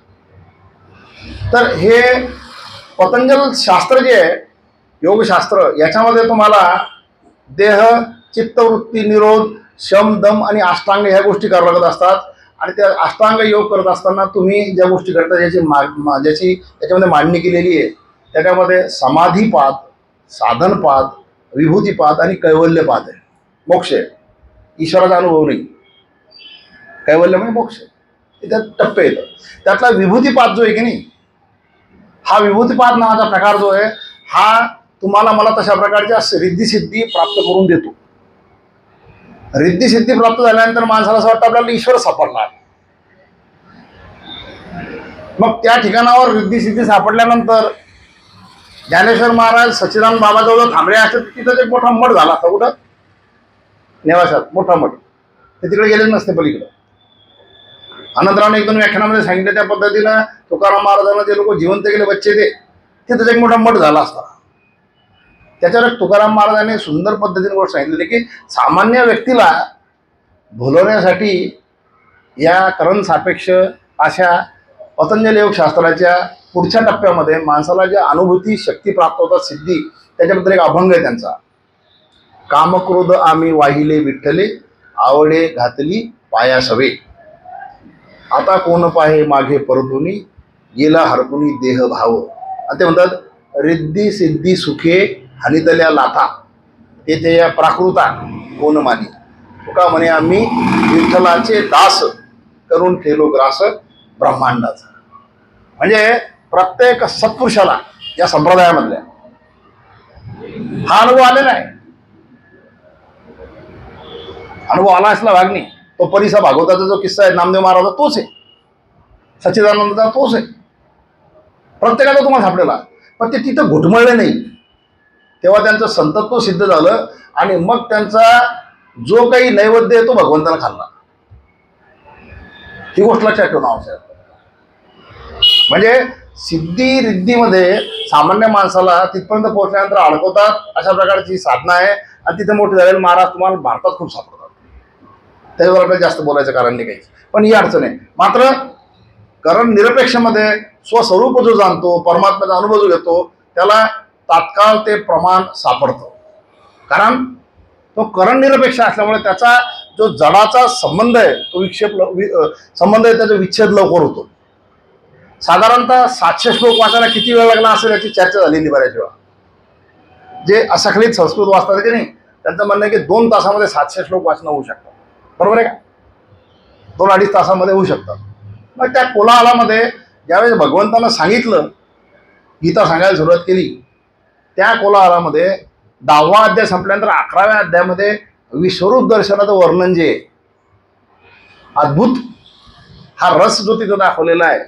तर हे पतंजल शास्त्र जे आहे योगशास्त्र याच्यामध्ये तुम्हाला देह चित्तवृत्ती निरोध शम दम आणि अष्टांग ह्या गोष्टी कराव्या लागत असतात. आणि त्या अष्टांग योग करत असताना तुम्ही ज्या गोष्टी करता ज्याची त्याच्यामध्ये मांडणी केलेली आहे त्याच्यामध्ये समाधीपाद, साधनपाद, विभूतीपाद आणि कैवल्यपाद आहे. मोक्ष आहे. ईश्वराचा अनुभव नाही. कैवल्य म्हणजे मोक्ष. त्यात टप्पे येतं. त्यातला विभूतीपाद जो आहे की नाही हा विभूतीपाद नावाचा प्रकार जो आहे हा तुम्हाला मला तशा प्रकारच्या रिद्धिसिद्धी प्राप्त करून देतो. रिद्धिसिद्धी प्राप्त झाल्यानंतर माणसाला असं वाटतं आपल्याला ईश्वर सापडला. मग त्या ठिकाणावर रिद्धिसिद्धी सापडल्यानंतर ज्ञानेश्वर महाराज सच्चिदानंद बाबाजवळ थांबले असते. तिथं एक मोठा मठ झाला असता. कुठं नेवाशात मोठा मठ. ते तिकडे गेलेच नसते पलीकडं. अनंतरावने 1-2 व्याख्यानामध्ये सांगितलं त्या पद्धतीनं तुकाराम महाराजांना जे लोक जिवंत गेले बच्चे ते तिथं एक मोठा मठ झाला असता. त्याच्यावर तुकाराम महाराजांनी सुंदर पद्धतीने गोष्ट सांगितलेली की सामान्य व्यक्तीला भुलवण्यासाठी या करण सापेक्ष अशा पतंजली योगशास्त्राच्या पुढच्या टप्प्यामध्ये माणसाला ज्या अनुभूती शक्ती प्राप्त होतात सिद्धी त्याच्याबद्दल एक अभंग आहे त्यांचा. कामक्रोध आम्ही वाहिले विठ्ठले आवडे घातली पायासवे आता कोण पाहे मागे परतुनी गेला हरपुनी देह भाव. आणि ते म्हणतात रिद्धी सिद्धी सुखे हानितल्या लाथा तेथे या प्राकृता कोण मानी तुका म्हणे आम्ही विठ्ठलाचे दास करून ठेलो ग्रास ब्रह्मांडाचा. म्हणजे प्रत्येक सत्पुरुषाला या संप्रदायामधल्या हा अनुभव आलेला आहे. अनुभव आला असला भाग नाही. तो परिसा भागवताचा जो किस्सा आहे नामदेव महाराजा तोच आहे. सच्चिदानंदाचा तोच आहे. प्रत्येकाचा तुम्हाला सापडेला. पण ते तिथं घुटमळले नाही. तेव्हा त्यांचं संतत्व सिद्ध झालं आणि मग त्यांचा जो काही नैवेद्य आहे तो भगवंताला खाल्ला. ही गोष्ट लक्षात ठेवणं आवश्यक आहे. म्हणजे सिद्धी रिद्धीमध्ये सामान्य माणसाला तिथपर्यंत पोहोचल्यानंतर अडकवतात अशा प्रकारची साधना आहे. आणि तिथे मोठे झालेले महाराज तुम्हाला भारतात खूप सापडतात. त्याच्यावर आपल्याला जास्त बोलायचं कारण नाही काही. पण ही अडचण आहे. मात्र कारण निरपेक्षमध्ये स्वस्वरूप जो जाणतो परमात्म्याचा अनुभव जो घेतो त्याला तात्काळ ते प्रमाण सापडतं. कारण तो करण निरपेक्ष असल्यामुळे त्याचा जो जडाचा संबंध आहे तो संबंध आहे त्याचा विच्छेद लवकर होतो. साधारणतः 700 श्लोक वाचायला किती वेळ लागला असेल याची चर्चा झालेली बऱ्याच वेळा. जे असखलित संस्कृत वाचतात की नाही त्यांचं म्हणणं आहे की 2 तासामध्ये 700 श्लोक वाचणं होऊ शकतं. बरोबर आहे का? 2-2.5 तासामध्ये होऊ शकतं. मग त्या कोलाहलामध्ये ज्यावेळेस भगवंतानं सांगितलं, गीता सांगायला सुरुवात केली, त्या कोलाहलामध्ये 10वा अध्याय संपल्यानंतर 11व्या अध्यायामध्ये विश्वरूप दर्शनाचं वर्णन जे आहे, अद्भुत हा रस जो तिथं दाखवलेला आहे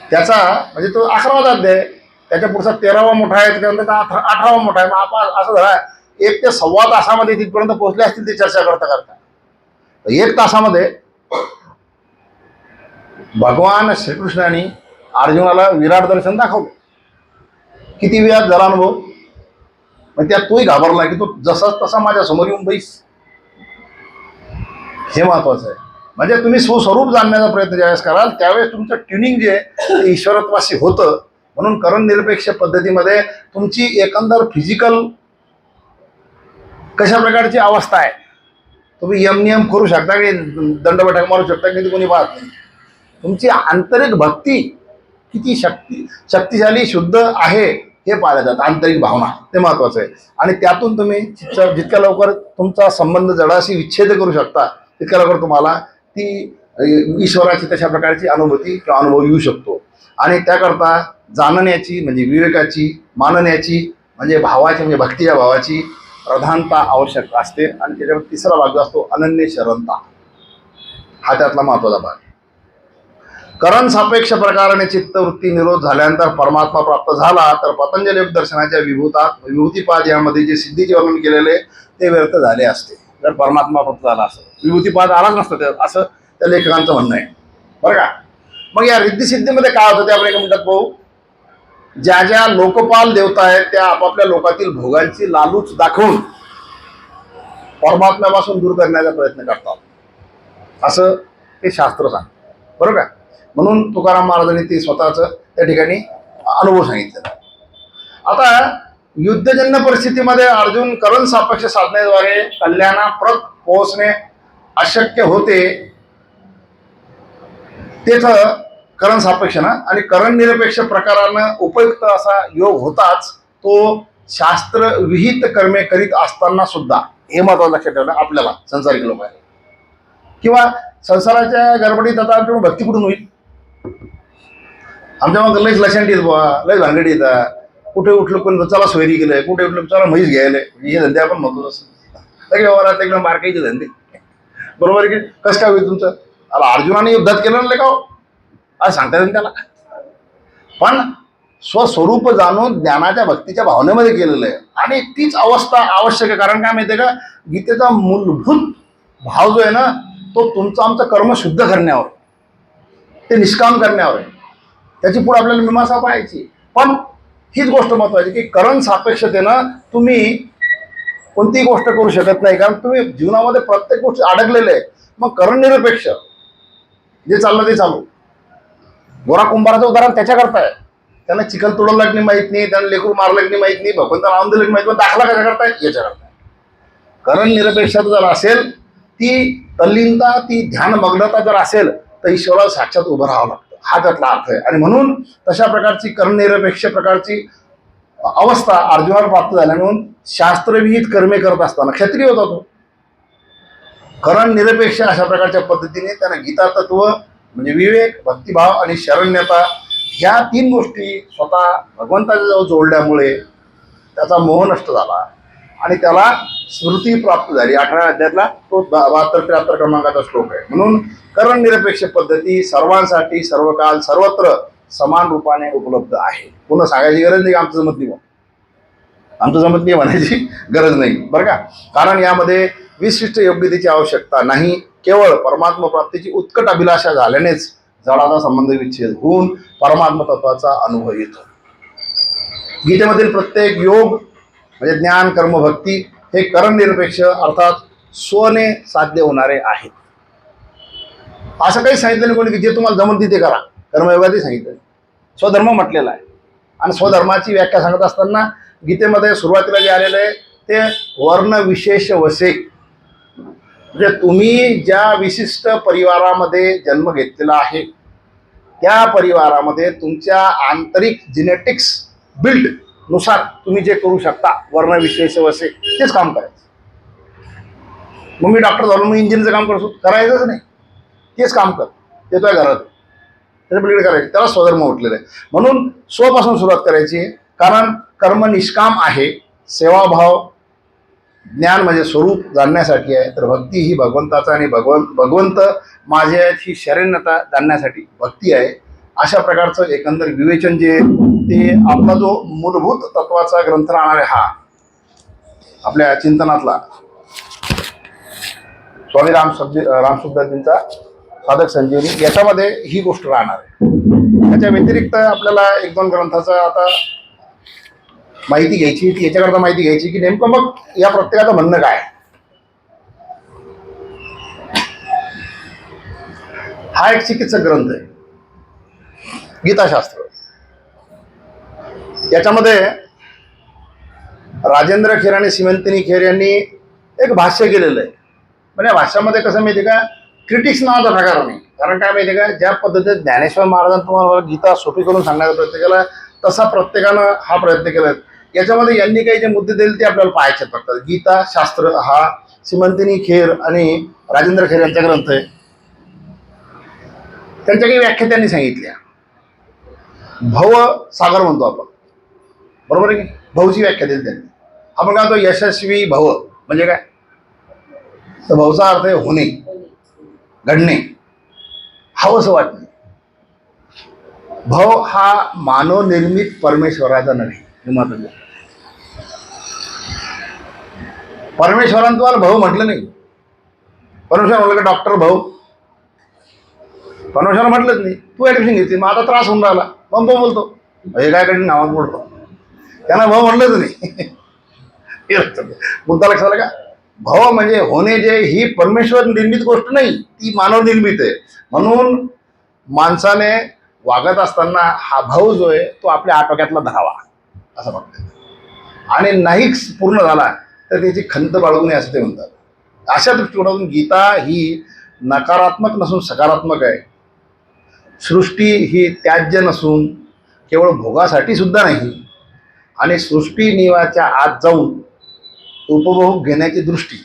त्याचा म्हणजे तो 11वा अध्याय, त्याच्या पुढचा 13वा मोठा आहे, त्याच्यानंतर 18वा मोठा आहे. मग आपण असं झाला 1 ते सव्वा तासामध्ये तिथपर्यंत पोहोचले असतील ते चर्चा करता करता. 1 तासामध्ये भगवान श्रीकृष्णाने अर्जुनाला विराट दर्शन दाखवलं. किती वेळात झाला अनुभव? मग त्यात तोही घाबरला की तो जसाच तसा माझ्या समोर येऊन बैस. हे महत्वाचं आहे. म्हणजे तुम्ही स्वस्वरूप जाणण्याचा प्रयत्न ज्यावेळेस कराल त्यावेळेस तुमचं ट्युनिंग जे आहे ते ईश्वरत्वाशी होतं. म्हणून करण निरपेक्ष पद्धतीमध्ये तुमची एकंदर फिजिकल कशा प्रकारची अवस्था आहे, तुम्ही यम करू शकता की दंडबैठक मारू शकता की कोणी पाहत नाही. तुमची आंतरिक भक्ती किती शक्तिशाली शुद्ध आहे हे पाहिलं जातं. आंतरिक भावना ते महत्वाचं आहे. आणि त्यातून तुम्ही जितक्या लवकर तुमचा संबंध जडाशी विच्छेद करू शकता तितक्या लवकर तुम्हाला ती ईश्वराची तशा प्रकारची अनुभूती किंवा अनुभव येऊ शकतो. आणि त्याकरता जाणण्याची म्हणजे विवेकाची, मानण्याची म्हणजे भावाची म्हणजे भक्तीच्या भावाची प्रधानता आवश्यक असते. आणि त्याच्यावर तिसरा भाग जो असतो अनन्य शरणता, हा त्यातला महत्वाचा भाग. करण सापेक्ष प्रकाराने चित्तवृत्ती निरोध झाल्यानंतर परमात्मा प्राप्त झाला तर पतंजली योग दर्शनाच्या विभूतिपाद यामध्ये जे सिद्धीचे वर्णन केलेले ते व्यर्थ झाले असते जर परमात्मा प्राप्त झाला असं. विभूतिपाद आलाच नसतं असं त्या लेखकांचं म्हणणं आहे, बरं का. मग या रिद्धिसिद्धीमध्ये काय होतं ते आपण एका मिनिटात पाहू. ज्या ज्या लोकपाल देवता आहेत त्या आपापल्या लोकातील भोगांची लालूच दाखवून परमात्म्यापासून दूर करण्याचा प्रयत्न करतात असं ते शास्त्र सांगतं, बरोबर का. म्हणून तुकाराम महाराजांनी ते स्वतःचं त्या ठिकाणी अनुभव सांगितलेला. आता युद्धजन्य परिस्थितीमध्ये अर्जुन करण सापेक्ष साधनेद्वारे कल्याणाप्रत पोहोचणे अशक्य होते. तेथं करण सापेक्ष ना आणि करण निरपेक्ष प्रकारानं उपयुक्त असा योग होताच तो शास्त्र विहित कर्मे करीत असताना सुद्धा, हे महत्वाचं लक्षात ठेवलं आपल्याला संसारिक लोकांना, किंवा संसाराच्या गडबडीत आता आमच्याकडून भक्ती कुठून होईल. आमच्या मग लयच लशांटी येत बुवा, लय भानगडी येतात. कुठे उठलं पण चला सोयरी गेलंय, कुठे उठलं चला म्हैस घ्यायला, हे धंदे आपण म्हणतो तसं सगळे व्यवहारात एकदम बारकाईचे धंदे, बरोबर आहे की. कसं काय होईल तुमचं? आता अर्जुनाने युद्धात केलं नाही का हो, आज सांगता येईल त्याला. पण स्वस्वरूप जाणून ज्ञानाच्या भक्तीच्या भावनेमध्ये केलेलं आहे. आणि तीच अवस्था आवश्यक आहे. कारण काय माहिती आहे का, गीतेचा मूलभूत भाव जो आहे ना तो तुमचं आमचं कर्म शुद्ध करण्यावर, ते निष्काम करण्यावर आहे. त्याची पुढे आपल्याला मीमांसा पाहायची. पण हीच गोष्ट महत्वाची की करण सापेक्षतेनं तुम्ही कोणतीही गोष्ट करू शकत नाही. कारण तुम्ही जीवनामध्ये प्रत्येक गोष्ट अडकलेले आहे. मग करण निरपेक्ष जे चाललं ते चालू. गोरा कुंभाराचं उदाहरण त्याच्याकरता आहे. त्यांना चिखल तोडवलं लागणे माहीत नाही, त्यांना लेकरू मारलं लागणे माहीत नाही, भगवंताला नाम दिलं माहीत नाही, दाखला कशा करताय याच्याकरता. करण निरपेक्षता जर असेल, ती तल्लीनता, ती ध्यानमग्नता जर असेल तर ईश्वराला साक्षात उभं राहावं लागतं, हा त्यातला अर्थ आहे. आणि म्हणून तशा प्रकारची करण निरपेक्ष प्रकारची अवस्था अर्जुनाला प्राप्त झाल्या. म्हणून शास्त्रविहित कर्मे करत असताना क्षत्रिय होता तो. करण निरपेक्ष अशा प्रकारच्या पद्धतीने त्यानं गीता तत्व म्हणजे विवेक, भक्तिभाव आणि शरण्यता ह्या 3 गोष्टी स्वतः भगवंताच्या जवळ जोडल्यामुळे त्याचा मोह नष्ट झाला आणि त्याला स्मृती प्राप्त झाली. 18व्या अध्यायातला तो 72-73 क्रमांकाचा श्लोक आहे. म्हणून करण निरपेक्ष पद्धती सर्वांसाठी सर्वकाल सर्वत्र समान रूपाने उपलब्ध आहे. पुन्हा सांगायची गरज नाही, आमचं जमत नाही, आमचं जमत नाही म्हणायची गरज नाही, बरं का. कारण यामध्ये विशिष्ट योग्यतेची आवश्यकता नाही. केवळ परमात्मा प्राप्तीची उत्कट अभिलाषा झाल्यानेच जडाचा संबंध विच्छेद होऊन परमात्मा तत्वाचा अनुभव येतो. गीतेमधील प्रत्येक योग म्हणजे ज्ञान, कर्म, भक्ती हे करण निरपेक्ष अर्थात स्वने साध्य होणारे आहेत. असं काही सांगितलं नाही कोणी की जे तुम्हाला जमत ते करा. कर्मयोगातही सांगितलं, स्वधर्म म्हटलेला आहे. आणि स्वधर्माची व्याख्या सांगत असताना गीतेमध्ये सुरुवातीला जे आलेलं आहे ते वर्ण विशेष वसे, म्हणजे तुम्ही ज्या विशिष्ट परिवारामध्ये जन्म घेतलेला आहे त्या परिवारामध्ये तुमच्या आंतरिक जिनेटिक्स बिल्ड नुसार तुम्ही जे करू शकता वर्ण विशेष वसे तेच काम करायचं. मग मी डॉक्टर झालो, मी इंजिनचं काम करतो, करायचंच नाही, तेच काम कर, येतोय घरात त्याच्या पलीकडे करायचं, त्याला स्वधर्म म्हटलेलं आहे. म्हणून स्वपासून सुरुवात करायची आहे, कारण कर्म निष्काम आहे, सेवाभाव ज्ञान म्हणजे स्वरूप जाणण्यासाठी आहे, तर भक्ती ही भगवंताचा आणि भगवंत माझे आहेत ही शरण्यता जाणण्यासाठी भक्ती आहे. अशा प्रकारचं एकंदर विवेचन जे ते आपला जो मूलभूत तत्वाचा ग्रंथ राहणार आहे हा आपल्या चिंतनातला स्वामी रामसुखदासजींचा साधक संजीवनी, याच्यामध्ये ही गोष्ट राहणार आहे. त्याच्या व्यतिरिक्त आपल्याला एक दोन ग्रंथाचा आता माहिती घ्यायची, ती याच्याकरता माहिती घ्यायची की नेमकं मग या प्रत्येकाचं म्हणणं काय. हा एक चिकित्सक ग्रंथ आहे, गीताशास्त्र. याच्यामध्ये राजेंद्र खेर आणि सीमंतिनी खेर यांनी एक भाष्य केलेलं आहे. म्हणजे भाष्यामध्ये कसं माहिती का, क्रिटिक्स नावाचा प्रकार नाही. कारण काय माहिती का, ज्या पद्धतीने ज्ञानेश्वर महाराजांनी तुम्हाला गीता सोपी करून सांगण्याचा प्रयत्न केला तसा प्रत्येकानं हा प्रयत्न केला. याच्यामध्ये यांनी काही जे मुद्दे दिले ते आपल्याला पाहायचे फक्त. गीता शास्त्र हा सीमंतिनी खेर आणि राजेंद्र खेर यांचा ग्रंथ आहे. त्यांच्या काही व्याख्या त्यांनी सांगितल्या. भव सागर म्हणतो आपण, बरोबर आहे की, भवची व्याख्या दिली त्यांनी. आपण काय म्हणतो यशस्वी भव म्हणजे काय, तर भवचा अर्थ आहे होणे, घडणे, हवंसं वाटणे. भव हा मानवनिर्मित परमेश्वराचा नव्हे. परमेश्वरानं तुम्हाला भाऊ म्हटलं नाही. परमेश्वर म्हटलं का डॉक्टर भाऊ, परमेश्वर म्हटलंच नाही. तू ॲडमिशन घेतली, मग आता त्रास होऊन राहिला, मग भाऊ बोलतो, हे काय कठीण नावात बोलतो, त्यांना भाऊ म्हटलंच नाही. मुद्दा लक्षात आला का. भाव म्हणजे होणे जे, ही परमेश्वर निर्मित गोष्ट नाही, ती मानव निर्मित आहे. म्हणून माणसाने वागत असताना हा भाव जो आहे तो आपल्या आटोक्यातला धरावा असं म्हणतात. आणि नाहीच पूर्ण झाला तर त्याची खंत बाळगू नये असं ते म्हणतात. अशा दृष्टिकोनातून गीता ही नकारात्मक नसून सकारात्मक आहे. सृष्टी ही त्याज्य नसून केवळ भोगासाठी सुद्धा नाही. आणि सृष्टी निवाच्या आत जाऊन उपभोग घेण्याची दृष्टी,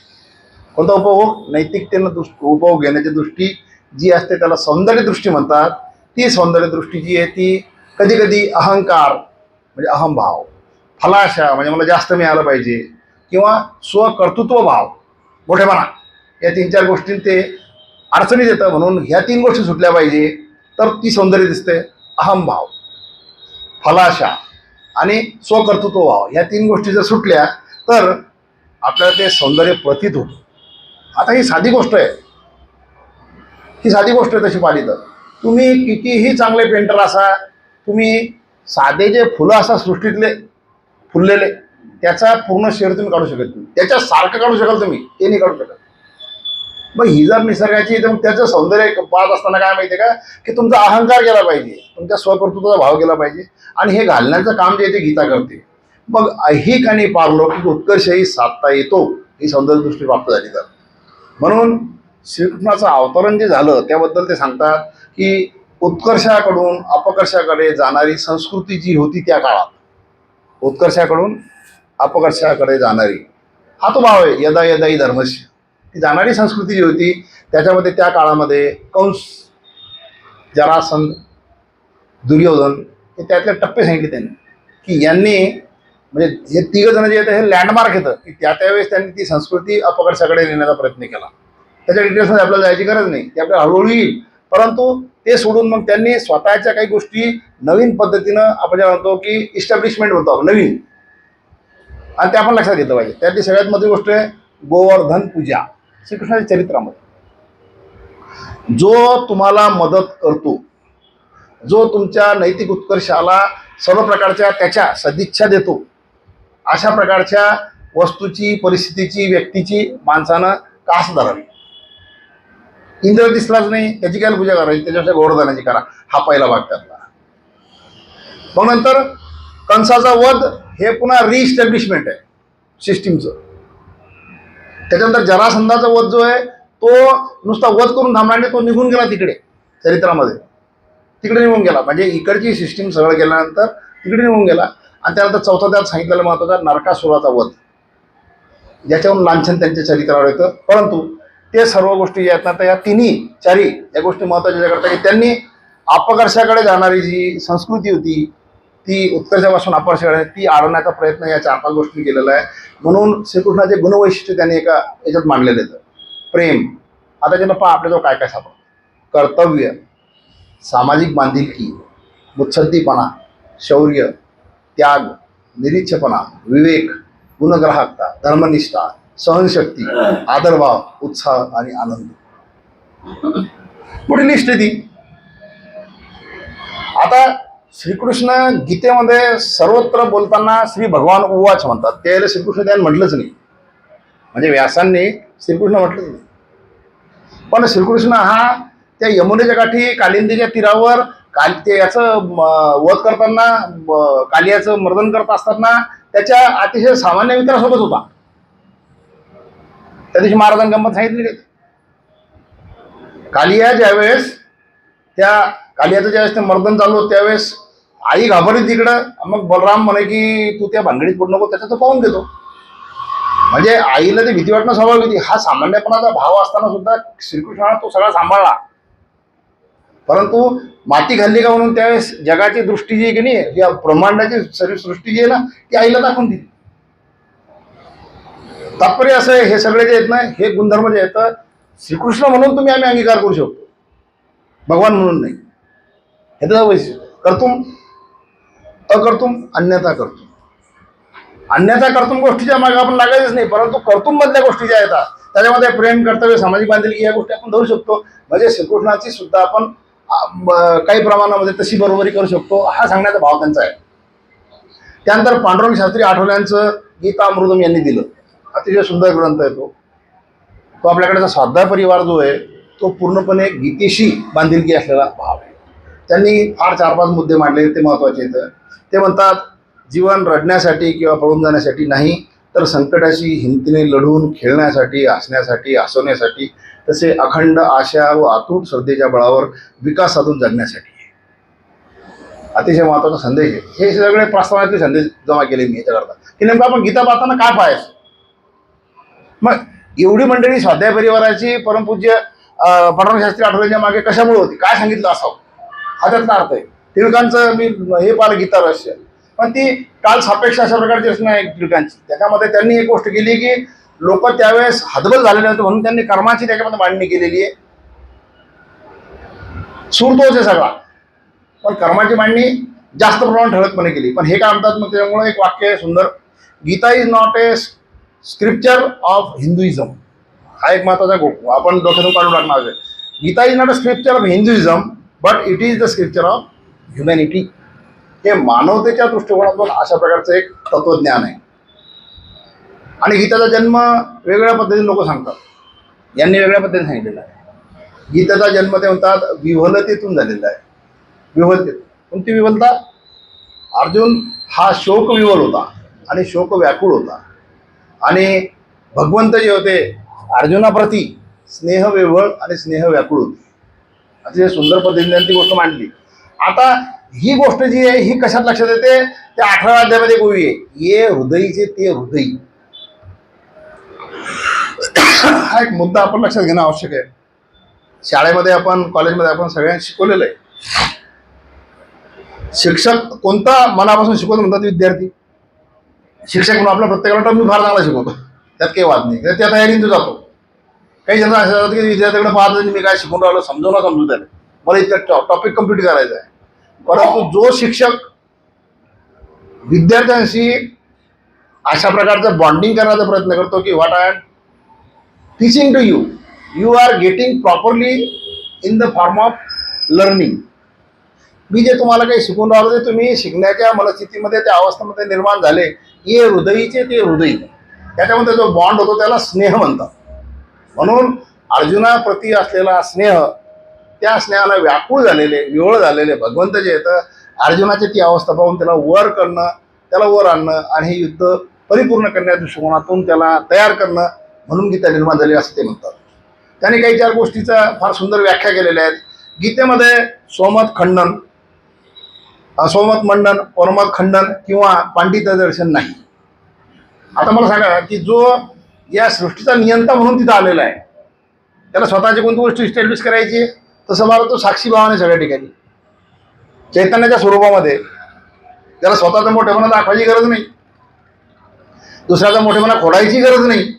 कोणता उपभोग, नैतिकतेनं उपभोग घेण्याची दृष्टी जी असते त्याला सौंदर्य दृष्टी म्हणतात. ती सौंदर्य दृष्टी जी आहे ती कधी कधी अहंकार म्हणजे अहंभाव, फलाशा म्हणजे मला जास्त मिळालं पाहिजे, किंवा स्वकर्तृत्व भाव, मोठेपणा, या तीन चार गोष्टी ते अडचणी देतं. म्हणून ह्या तीन गोष्टी सुटल्या पाहिजे तर ती सौंदर्य दिसते. अहंभाव, फलाशा आणि स्वकर्तृत्व भाव, ह्या तीन गोष्टी जर सुटल्या तर आपल्याला ते सौंदर्य प्रतीत होतं. आता ही साधी गोष्ट आहे, ही साधी गोष्ट आहे. तशी पाहिली तर तुम्ही कितीही चांगले पेंटर असा, तुम्ही साधे जे फुलं असा सृष्टीतले फुललेले, त्याचा पूर्ण शेर तुम्ही काढू शकत नाही. त्याच्यासारखं काढू शकाल तुम्ही, ते नाही काढू शकत. मग ही जर निसर्गाची, तर त्याचं सौंदर्य पाहत असताना काय माहिती आहे का, की तुमचा अहंकार गेला पाहिजे, तुमच्या स्वकर्तृत्वाचा भाव गेला पाहिजे. आणि हे घालण्याचं काम जे ते गीता करते. मग ऐहिक आणि पारलौकिक उत्कर्षही साधता येतो, ही सौंदर्य दृष्टी प्राप्त झाली तर. म्हणून श्रीकृष्णाचं अवतरण जे झालं त्याबद्दल ते सांगतात की उत्कर्षाकडून अपकर्षाकडे जाणारी संस्कृती जी होती त्या काळात, उत्कर्षाकडून अपकर्षाकडे जाणारी, हा तो भाव आहे, यदा यदा ही धर्मस्य, ती जाणारी संस्कृती जी होती त्याच्यामध्ये त्या काळामध्ये कंस, जरासंध, दुर्योधन हे त्यातले टप्पे सांगितले त्यांनी, की यांनी म्हणजे हे तिघ जण जे येतं हे लँडमार्क येतं की त्यावेळेस त्यांनी ती संस्कृती अपकर्षाकडे नेण्याचा प्रयत्न केला. त्याच्या डिटेल्समध्ये आपल्याला जायची गरज नाही, ते आपल्याला हळूहळू येईल. परंतु ते सोडून मग त्यांनी स्वतःच्या काही गोष्टी नवीन पद्धतीनं, आपण जे म्हणतो की इस्टॅब्लिशमेंट होतो नवीन, आणि ते आपण लक्षात घेतलं पाहिजे. त्यातली सगळ्यात मोठी गोष्ट आहे गोवर्धन पूजा. श्रीकृष्णाच्या चरित्रामध्ये जो तुम्हाला मदत करतो, जो तुमच्या नैतिक उत्कर्षाला सर्व प्रकारच्या त्याच्या सदिच्छा देतो, अशा प्रकारच्या वस्तूची, परिस्थितीची, व्यक्तीची माणसानं कास धरावी. इंद्र दिसलाच नाही त्याची काय पूजा करायची, त्याच्यापेक्षा गोवर्धनाची करा. हा पहिला भाग त्यातला. मग नंतर कंसाचा वध हे पुन्हा रिइस्टॅब्लिशमेंट आहे. सिस्टीमचं. त्याच्यानंतर जरासंधाचा वध जो आहे तो नुसता वध करून थांबला आणि तो निघून गेला तिकडे चरित्रामध्ये, तिकडे निघून गेला. म्हणजे इकडची सिस्टीम सगळं गेल्यानंतर तिकडे निघून गेला. आणि त्यानंतर चौथा त्यात सांगितलेलं महत्त्वाचा नरकासुराचा वध, ज्याच्यावरून लांछन त्यांच्या चरित्रावर येतं. परंतु ते सर्व गोष्टी ज्या आहेत ना, तर या चारी या गोष्टी महत्त्वाच्या करता की त्यांनी अपकर्षाकडे जाणारी जी संस्कृती होती ती उत्कर्षापासून अपकर्षाकडे ती आडवण्याचा प्रयत्न या 4-5 गोष्टी केलेला आहे. म्हणून श्रीकृष्णाचे गुणवैशिष्ट्य त्यांनी एका याच्यात मांडलेले आहेत. प्रेम, आता ज्यांना पहा आपल्याजवळ काय काय सापडतं. कर्तव्य, सामाजिक बांधिलकी, मुत्सद्दीपणा, शौर्य, त्याग, निरीच्छपणा, विवेक, गुणग्राहकता, धर्मनिष्ठा, सहनशक्ती, आदरभाव, उत्साह आणि आनंद. पुढील लिस्ट आहे ती. आता श्रीकृष्ण गीतेमध्ये सर्वत्र बोलताना श्री भगवान उवाच म्हणतात. त्याला श्रीकृष्ण त्याने म्हटलंच नाही, म्हणजे व्यासांनी श्रीकृष्ण म्हटलंच नाही. पण श्रीकृष्ण हा त्या यमुनेच्या काठी कालिंदीच्या तीरावर ते याचं वध करताना कालियाचं मर्दन करत असताना त्याच्या अतिशय सामान्य मित्रासोबत होता. त्या दिवशी महाराजांनी गंमत सांगितली. कालिया ज्यावेळेस त्या कालियाचं ज्यावेळेस ते मर्दन चालू होतं त्यावेळेस आई घाबरली तिकडं. मग बलराम म्हणे की तू त्या भानगडीत पडू नको, त्याचं तो पाहून घेतो. म्हणजे आईला ती भीती वाटणं स्वाभाविक होती. हा सामान्यपणाचा भाव असताना सुद्धा श्रीकृष्णाने तो सगळा सांभाळला. परंतु माती घालली का म्हणून त्यावेळेस जगाची दृष्टी जी आहे की नाही, या ब्रह्मांडाची सर्व सृष्टी जी आहे ना ती आईला दाखवून दिली. तात्पर्य असं आहे, हे सगळे जे आहेत ना हे गुणधर्म जे आहेत श्रीकृष्ण म्हणून तुम्ही आम्ही अंगीकार करू शकतो, भगवान म्हणून नाही. हे तर वैशिष्ट्य. कर्तुम अकर्तुम अन्यथा कर्तुम. अन्यथा कर्तुम गोष्टीच्या मागे आपण लागायचंच नाही, परंतु कर्तुम मधल्या गोष्टी ज्या आहेत त्याच्यामध्ये प्रेम, कर्तव्य, सामाजिक बांधिलकी या गोष्टी आपण धरू शकतो. म्हणजे श्रीकृष्णाची सुद्धा आपण काही प्रमाणामध्ये तशी बरोबरी करू शकतो, हा सांगण्याचा भाव त्यांचा आहे. त्यानंतर पांडुरंग शास्त्री आठवल्यांचं गीतामृतम यांनी दिलं. अतिशय सुंदर ग्रंथ आहे तो. आपल्याकडचा स्वाध्याय परिवार जो आहे तो पूर्णपणे गीतेशी बांधिलकी असलेला भाव आहे. त्यांनी फार 4-5 मुद्दे मांडले, ते महत्त्वाचे आहेत. ते म्हणतात जीवन रडण्यासाठी किंवा पळून जाण्यासाठी नाही, तर संकटाशी हिमतीने लढून खेळण्यासाठी, हसण्यासाठी, हसवण्यासाठी, तसे अखंड आशा व अतूट श्रद्धेच्या बळावर विकास साधून जगण्यासाठी. अतिशय महत्त्वाचा संदेश आहे. हे सगळे प्रस्तावनातले संदेश जमा केले मी याच्याकरता की नेमकं आपण गीता पाहताना काय पाहायचं. मग एवढी मंडळी स्वाध्याय परिवाराची परमपूज्य पांडुरंग शास्त्री आठवल्यांच्या मागे कशामुळे होती, काय सांगितलं असावं, हा त्यातला अर्थ आहे. टिळकांचं मी हे पाहिलं गीता रहस्य, पण ती काल सापेक्ष अशा प्रकारची रचना आहे टिळकांची. त्याच्यामध्ये त्यांनी एक गोष्ट केली की लोक त्यावेळेस हतबल झालेले होते म्हणून त्यांनी कर्माची त्याच्यामध्ये मांडणी केलेली आहे. सूर तोच आहे सगळा, पण कर्माची मांडणी जास्त प्रमाणात ठळकपणे केली. पण हे काय म्हणतात मग त्याच्यामुळे एक वाक्य आहे सुंदर, Gita is not a scripture of Hinduism. हा एक महत्वाचा आपण डोक्यातून काढून टाकणार आहे. Gita is not a scripture of Hinduism but it is the scripture of humanity. हे मानवतेच्या दृष्टिकोनातून अशा प्रकारचं एक तत्वज्ञान आहे. आणि गीतेचा जन्म वेगवेगळ्या पद्धतीने लोक सांगतात, यांनी वेगळ्या पद्धतीने सांगितलेला आहे. गीतेचा जन्म ते म्हणतात विव्हलतेतून झालेला आहे. विव्हलते, कोणती विव्हलता? अर्जुन हा शोक विव्हल होता आणि शोक व्याकुळ होता, आणि भगवंत जे होते अर्जुनाप्रती स्नेह विव्हळ आणि स्नेह व्याकुळ होती. अतिशय सुंदर पद्धतीने ती गोष्ट मांडली. आता ही गोष्ट जी आहे ही कशात लक्षात येते, त्या 18व्या अध्यायामध्ये गोवी आहे, ये हृदयीचे ते हृदयी. हा एक मुद्दा आपण लक्षात घेणं आवश्यक आहे. शाळेमध्ये आपण, कॉलेजमध्ये आपण सगळ्यांना शिकवलेलं आहे. शिक्षक कोणता मनापासून शिकवतो म्हणतात विद्यार्थी. शिक्षक म्हणून आपल्या प्रत्येकाला मी फार चांगला शिकवतो, त्यात काही वाद नाही, त्या तयारीने तो जातो. काही जण असं जातात की विद्यार्थ्याकडे पाहत मी काय शिकून राहिलो समजू त्याला, मला इतका टॉपिक कम्प्लीट करायचा आहे. परंतु जो शिक्षक विद्यार्थ्यांशी अशा प्रकारचं बॉन्डिंग करण्याचा प्रयत्न करतो की what I am teaching to you, you are getting properly in the form of learning. मी जे तुम्हाला काही शिकून राहिलो ते तुम्ही शिकण्याच्या मनस्थितीमध्ये, त्या अवस्थेमध्ये निर्माण झाले. ये हृदयीचे ते हृदयी, त्याच्यामध्ये जो बॉन्ड होतो त्याला स्नेह म्हणतात. म्हणून अर्जुनाप्रती असलेला स्नेह, त्या स्नेहाला व्याकुळ झालेले, विवळ झालेले भगवंत जे येतं अर्जुनाची ती अवस्था पाहून त्याला वर करणं, त्याला वर आणणं आणि हे युद्ध परिपूर्ण करण्याच्या दृष्टिकोनातून त्याला तयार करणं म्हणून गीता निर्माण झाली असं ते म्हणतात. त्यांनी काही 4 गोष्टीचा फार सुंदर व्याख्या केलेल्या आहेत. गीतेमध्ये स्वमत खंडन, स्वमत मंडन, परमत खंडन किंवा पांडित्य दर्शन नाही. आता मला सांगा की जो या सृष्टीचा नियंता म्हणून तिथं आलेला आहे त्याला स्वतःची कोणती गोष्ट इस्टॅब्लिश करायची आहे, तसं मला तो साक्षी भावाने सगळ्या ठिकाणी चैतन्याच्या स्वरूपामध्ये त्याला स्वतःचा मोठेपणा दाखवायची गरज नाही, दुसऱ्याचा मोठेपणा खोडायची गरज नाही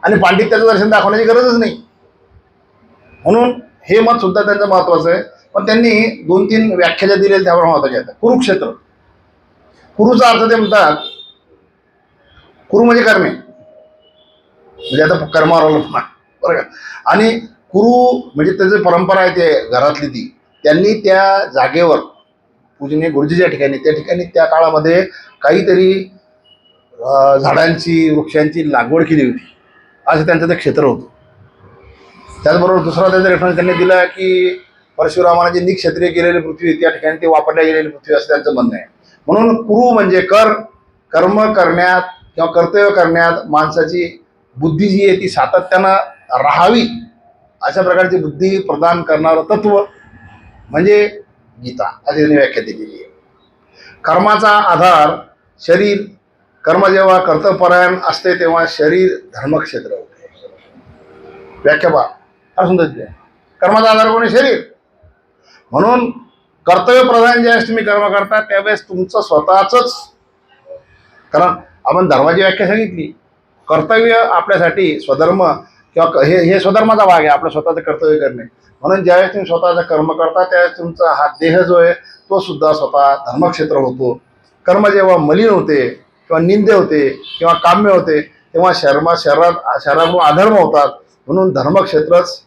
आणि पांडित्याचं दर्शन दाखवण्याची गरजच नाही. म्हणून हे मत सुद्धा त्यांचं महत्वाचं आहे. पण त्यांनी 2-3 व्याख्या ज्या दिलेल्या त्यावर महत्वाच्या आहेत. कुरुक्षेत्र, कुरुचा अर्थ ते म्हणतात, कुरु म्हणजे कर्मे, म्हणजे आता कर्मावर अवलंबून बरं का. आणि कुरु म्हणजे त्याची परंपरा आहे ते घरातली ती त्यांनी त्या जागेवर पूजनीय गुरुजीच्या ठिकाणी त्या ठिकाणी त्या काळामध्ये काहीतरी झाडांची वृक्षांची लागवड केली होती असं त्यांचं ते क्षेत्र होतं. त्याचबरोबर दुसरा त्यांचा रेफरन्स त्यांनी दिला की परशुरामाने जी निक्षत्रिय केलेली पृथ्वी त्या ठिकाणी ते वापरल्या गेलेली पृथ्वी असं त्यांचं म्हणणं आहे. म्हणून कुरु म्हणजे कर्म करण्यात किंवा कर्तव्य करण्यात माणसाची बुद्धी जी आहे ती सातत्यानं राहावी अशा प्रकारची बुद्धी प्रदान करणारं तत्व म्हणजे गीता अशी त्यांनी व्याख्या दिलेली आहे. कर्माचा आधार शरीर, कर्म जेव्हा कर्तव्यपरायण असते तेव्हा शरीर धर्मक्षेत्र होते. व्याख्या पहा फार सुंदर दिली आहे. कर्माचा आधार कोणी शरीर, म्हणून कर्तव्यप्रधान ज्यावेळेस तुम्ही कर्म करता त्यावेळेस तुमचं स्वतःच, कारण आपण धर्माची व्याख्या सांगितली, कर्तव्य आपल्यासाठी स्वधर्म किंवा हे स्वधर्माचा भाग आहे आपलं स्वतःचं कर्तव्य करणे. म्हणून ज्यावेळेस तुम्ही स्वतःचं कर्म करता त्यावेळेस तुमचा हा देह जो आहे तो सुद्धा स्वतः धर्मक्षेत्र होतो. कर्म जेव्हा मलिन होते किंवा निंदे होते किंवा काम्य होते तेव्हा शरीरातून अधर्म होतात. म्हणून धर्मक्षेत्रच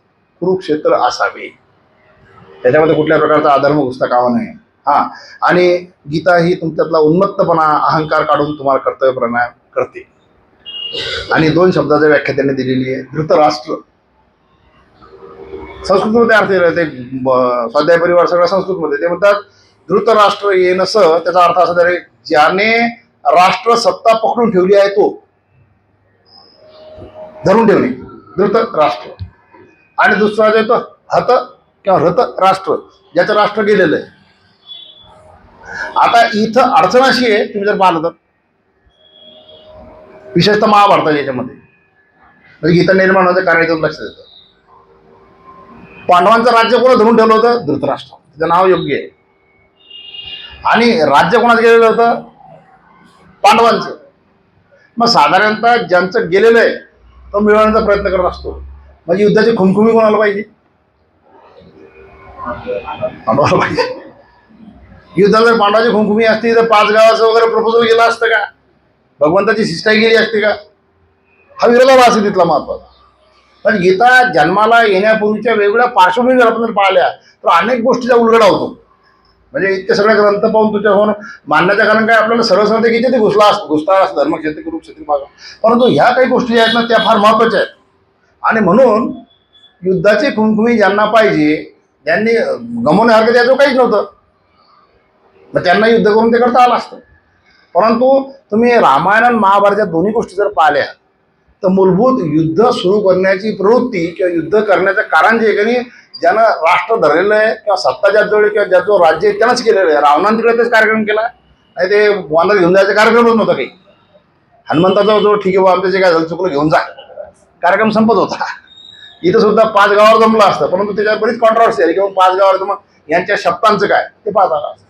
कुरुक्षेत्र असावे, त्याच्यामध्ये कुठल्या प्रकारचा अधर्म घुसता कामा नये. हां, आणि गीता ही तुमच्यातला उन्मत्तपणा अहंकार काढून तुम्हाला कर्तव्यपरायण करते. आणि 2 शब्दाची व्याख्या त्यांनी दिलेली आहे. धृतराष्ट्र, संस्कृतमध्ये अर्थ ते स्वाध्याय परिवार सगळं संस्कृतमध्ये ते म्हणतात धृतराष्ट्र येणस, त्याचा अर्थ असा तरी ज्याने राष्ट्र सत्ता पकडून ठेवली आहे तो, धरून ठेवणे धृतराष्ट्र. आणि दुसरा जो येतो हत किंवा हृत राष्ट्र, ज्याचं राष्ट्र गेलेलं आहे. आता इथं अडचण अशी आहे, तुम्ही जर पाहिलं तर विशेषतः महाभारताच्या याच्यामध्ये म्हणजे गीता निर्माण होतं कारण याच्यातून लक्षात येतं. पांडवांचं राज्य कोणा धरून ठेवलं होतं? धृतराष्ट्र, त्याचं नाव योग्य आहे. आणि राज्य कोणाचं गेलेलं होतं? पांडवांचं. मग साधारणतः ज्यांचं गेलेलं आहे तो मिळवण्याचा प्रयत्न करत असतो. म्हणजे युद्धाची खुमखुमी कोणाला पाहिजे? पांडवाला पाहिजे. युद्धाला जर पांडवाची खुमखुमी असती तर 5 गावाचं वगैरे प्रपोजल गेलं असतं का? भगवंताची शिष्टाई गेली असते का? हा विरोधाभास आहे तिथला महत्वाचा. पण गीता जन्माला येण्यापूर्वीच्या वेगवेगळ्या पार्श्वभूमी जर आपण पाहिल्या तर अनेक गोष्टीचा उलगडा होतो. म्हणजे इतके सगळे ग्रंथ पाहून तुझ्यावर मानण्याचं कारण काय, आपल्याला सरळ सरळ गीतेत घुसता असं धर्मक्षेत्र कुरुक्षेत्र मागं. परंतु ह्या काही गोष्टी आहेत ना त्या फार महत्वाच्या आहेत. आणि म्हणून युद्धाची खुमखुमी ज्यांना पाहिजे त्यांनी गमवण्यासारखं त्याचं काहीच नव्हतं, मग त्यांना युद्ध करून ते करता आलं असतं. परंतु तुम्ही रामायण आणि महाभारतच्या दोन्ही गोष्टी जर पाहिल्या तर मूलभूत युद्ध सुरू करण्याची प्रवृत्ती किंवा युद्ध करण्याचं कारण जे आहे की ज्यानं राष्ट्र धरलेलं आहे किंवा सत्ता ज्याजवळ किंवा ज्याचं राज्य आहे त्यानंच केलेलं आहे. रावणाने तिकडे तेच कार्यक्रम केला, नाही ते वानर घेऊन जायचा कार्यक्रमच नव्हता काही. हनुमंताचा जो ठीक आहे आमचं जे काय झालं चुकलं घेऊन जा, कार्यक्रम संपत होता. इथं सुद्धा 5 गावावर जमलं असतं, परंतु त्याच्यावर बरीच कॉन्ट्रोवर्सी आली किंवा 5 गावावर मग यांच्या शब्दांचं काय ते पाहत आलं असतं.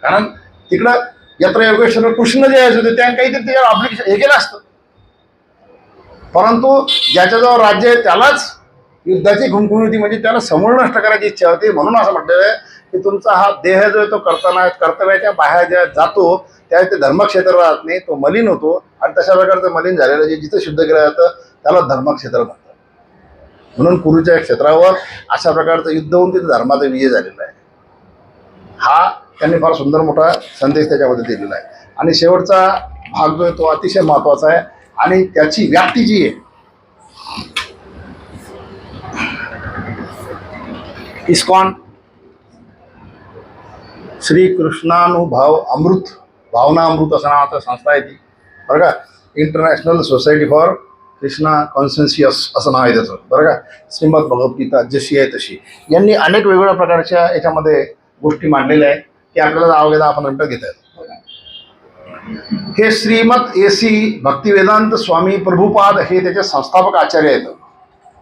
कारण तिकडं यात्रा योगेश्वर कृष्ण जे होते त्या काहीतरी त्याच्यावर अप्लिकेशन हे केलं असतं. परंतु ज्याच्याजवळ राज्य आहे त्यालाच युद्धाची खुमखुमी होती, म्हणजे त्याला समूळ नष्ट करायची इच्छा होती. म्हणून असं म्हटलेलं आहे की तुमचा हा देह जो आहे तो कर्तव्याच्या बाहेर ज्या जातो त्यावेळेस ते धर्मक्षेत्र राहत नाही, तो मलिन होतो. आणि तशा प्रकारचं मलिन झालेलं जे जिथं शुद्ध केलं जातं त्याला धर्मक्षेत्र म्हणतात. म्हणून कुरुच्या क्षेत्रावर अशा प्रकारचं युद्ध होऊन तिथे धर्माचा विजय झालेला आहे. हा त्यांनी फार सुंदर मोठा संदेश त्याच्यामध्ये दिलेला आहे. आणि शेवटचा भाग जो आहे तो अतिशय महत्त्वाचा आहे आणि त्याची व्याप्ती जी आहे इस्कॉन श्री कृष्णानुभव अमृत भावना अमृत असं नावाचं संस्था आहे ती. बरं का. इंटरनॅशनल सोसायटी फॉर कृष्णा कॉन्सेन्सियस असं नाव आहे त्याचं, बरं का. श्रीमद भगवद्गीता जशी आहे तशी, यांनी अनेक वेगवेगळ्या प्रकारच्या याच्यामध्ये गोष्टी मांडलेल्या आहेत की आपल्याला अवघ्या 10-15 मिनिटं घेता येतात. हे श्रीमद AC भक्तिवेदांत स्वामी प्रभुपाद हे त्याचे संस्थापक आचार्य आहेत.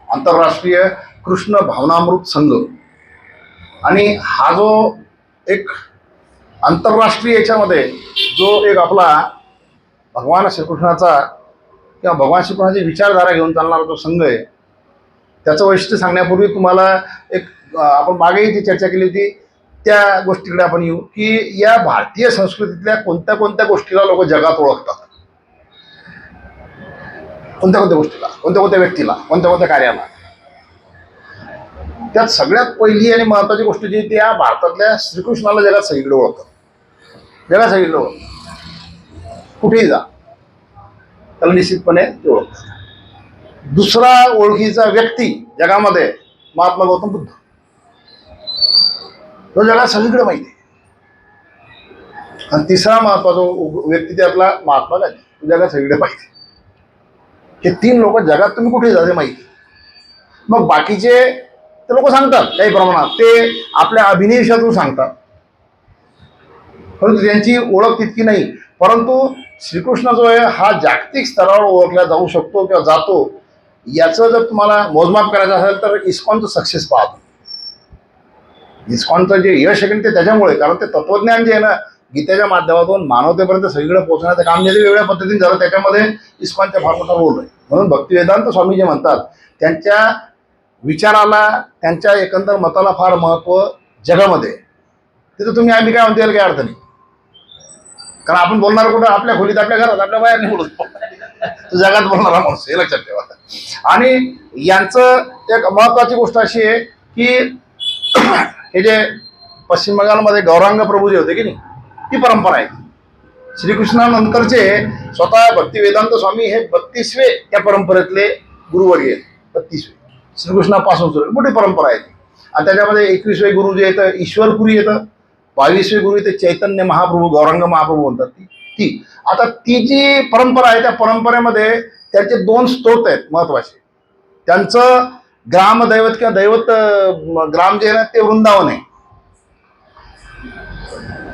आंतरराष्ट्रीय कृष्ण भावनामृत संघ, आणि हा जो एक आंतरराष्ट्रीय याच्यामध्ये जो एक आपला भगवान श्रीकृष्णाचा किंवा भगवान श्रीकृष्णाची विचारधारा घेऊन चालणारा जो संघ आहे, त्याचं वैशिष्ट्य सांगण्यापूर्वी तुम्हाला एक आपण मागेही ती चर्चा केली होती त्या गोष्टीकडे आपण येऊ की या भारतीय संस्कृतीतल्या कोणत्या कोणत्या गोष्टीला लोक जगात ओळखतात, कोणत्या कोणत्या गोष्टीला, कोणत्या कोणत्या व्यक्तीला, कोणत्या कोणत्या कार्याला. त्यात सगळ्यात पहिली आणि महत्त्वाची गोष्ट जी ती या भारतातल्या श्रीकृष्णाला जगात सगळीकडे ओळखतात. जगात सगळीकडे ओळखतात, कुठेही जा त्याला निश्चितपणे ते ओळखतात. दुसरा ओळखीचा व्यक्ती जगामध्ये महात्मा गौतम बुद्ध, तो जगात सगळीकडे माहिती आहे. आणि तिसरा महत्वाचा व्यक्ती त्यातला महात्मा गांधी, तो जगात सगळीकडे माहिती आहे. हे 3 लोक जगात तुम्ही कुठे जाते माहिती. मग बाकीचे ते लोक सांगतात काही प्रमाणात, ते आपल्या अभिनयातून सांगतात, परंतु त्यांची ओळख तितकी नाही. परंतु श्रीकृष्ण जो आहे हा जागतिक स्तरावर ओळखला जाऊ शकतो किंवा जातो, याचं जर तुम्हाला मोजमाप करायचं असेल तर इस्कॉनचं सक्सेस पाहतो. इस्कॉनचं जे यश आहे ते त्याच्यामुळे, कारण ते तत्वज्ञान जे आहे ना गीतेच्या माध्यमातून मानवतेपर्यंत सगळीकडे पोहोचण्याचं काम जे वेगवेगळ्या पद्धतीने झालं, त्याच्यामध्ये इस्कॉनचा फार मोठा रोल आहे. म्हणून भक्तिवेदांत स्वामी जे म्हणतात त्यांच्या विचाराला, त्यांच्या एकंदर मताला फार महत्त्व जगामध्ये. तिथं तुम्ही आम्ही काय म्हणता येईल काही अर्थ नाही, कारण आपण बोलणार कुठं आपल्या खोलीत, आपल्या घरात, आपल्या बाहेर नाही बोलत, तो जगात बोलणारा माणूस, हे लक्षात ठेवा. आणि यांचं एक महत्त्वाची गोष्ट अशी आहे की हे जे पश्चिम बंगालमध्ये गौरांग प्रभू जे होते की नाही, ती परंपरा आहे. श्रीकृष्णानंतरचे स्वतः भक्तिवेदांत स्वामी हे 32वे त्या परंपरेतले गुरुवर्य आहेत. 32वे श्रीकृष्णापासून सुरू मोठी परंपरा आहे. आणि त्याच्यामध्ये 21वे गुरु जे येतं ईश्वरपुरी येतं, 22वे गुरु येते चैतन्य महाप्रभू, गौरांग महाप्रभू म्हणतात ती. आता ती जी परंपरा आहे त्या परंपरेमध्ये त्यांचे 2 स्तोत्र आहेत महत्वाचे. त्यांचं ग्रामदैवत किंवा दैवत ग्राम जे आहे ना ते वृंदावन आहे,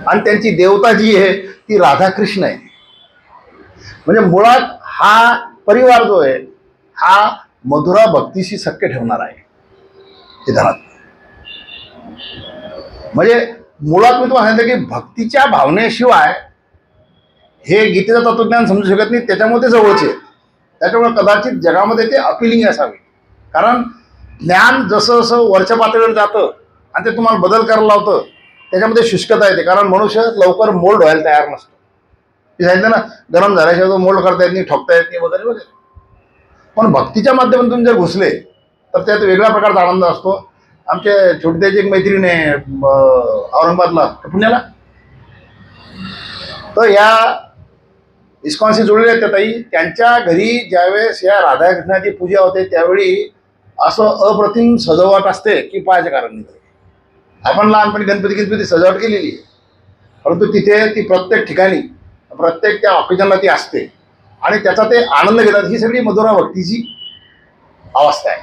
आणि त्यांची देवता जी आहे ती राधाकृष्ण आहे. म्हणजे मुळात हा परिवार जो आहे हा मधुरा भक्तीशी सख्य ठेवणारा आहे हे घरात. म्हणजे मुळात मी तुम्हाला सांगितलं की भक्तीच्या भावनेशिवाय हे गीतेचं तत्वज्ञान समजू शकत नाही, त्याच्यामुळे ते जवळचे आहेत. त्याच्यामुळे कदाचित जगामध्ये ते अपिलिंग असावे, कारण ज्ञान जसं जसं वरच्या पातळीवर जातं आणि ते तुम्हाला बदल करायला लावतं, त्याच्यामध्ये शुष्कता येते. कारण मनुष्य लवकर मोल्ड व्हायला तयार नसतो. ते सांगितलं ना, गरम झाल्याशिवाय तो मोल्ड करता येत नाही, ठोकता येत नाही वगैरे वगैरे. पण भक्तीच्या माध्यमातून तुम्ही जर घुसले तर त्यात वेगळ्या प्रकारचा आनंद असतो. आमच्या छोटीची एक मैत्रीण आहे औरंगाबादला, पुण्याला, तर या इस्कॉनशी जोडलेले आहेत त्या ताई. त्यांच्या घरी ज्यावेळेस या राधाकृष्णाची पूजा होते त्यावेळी असं अप्रतिम सजावट असते की पाहायचं कारण नाही. आपण लहानपणी गणपती सजावट केलेली आहे, परंतु तिथे ती प्रत्येक ठिकाणी प्रत्येक त्या ऑकेजनला ती असते आणि त्याचा ते आनंद घेतात. ही सगळी मधुरा भक्तीची अवस्था आहे.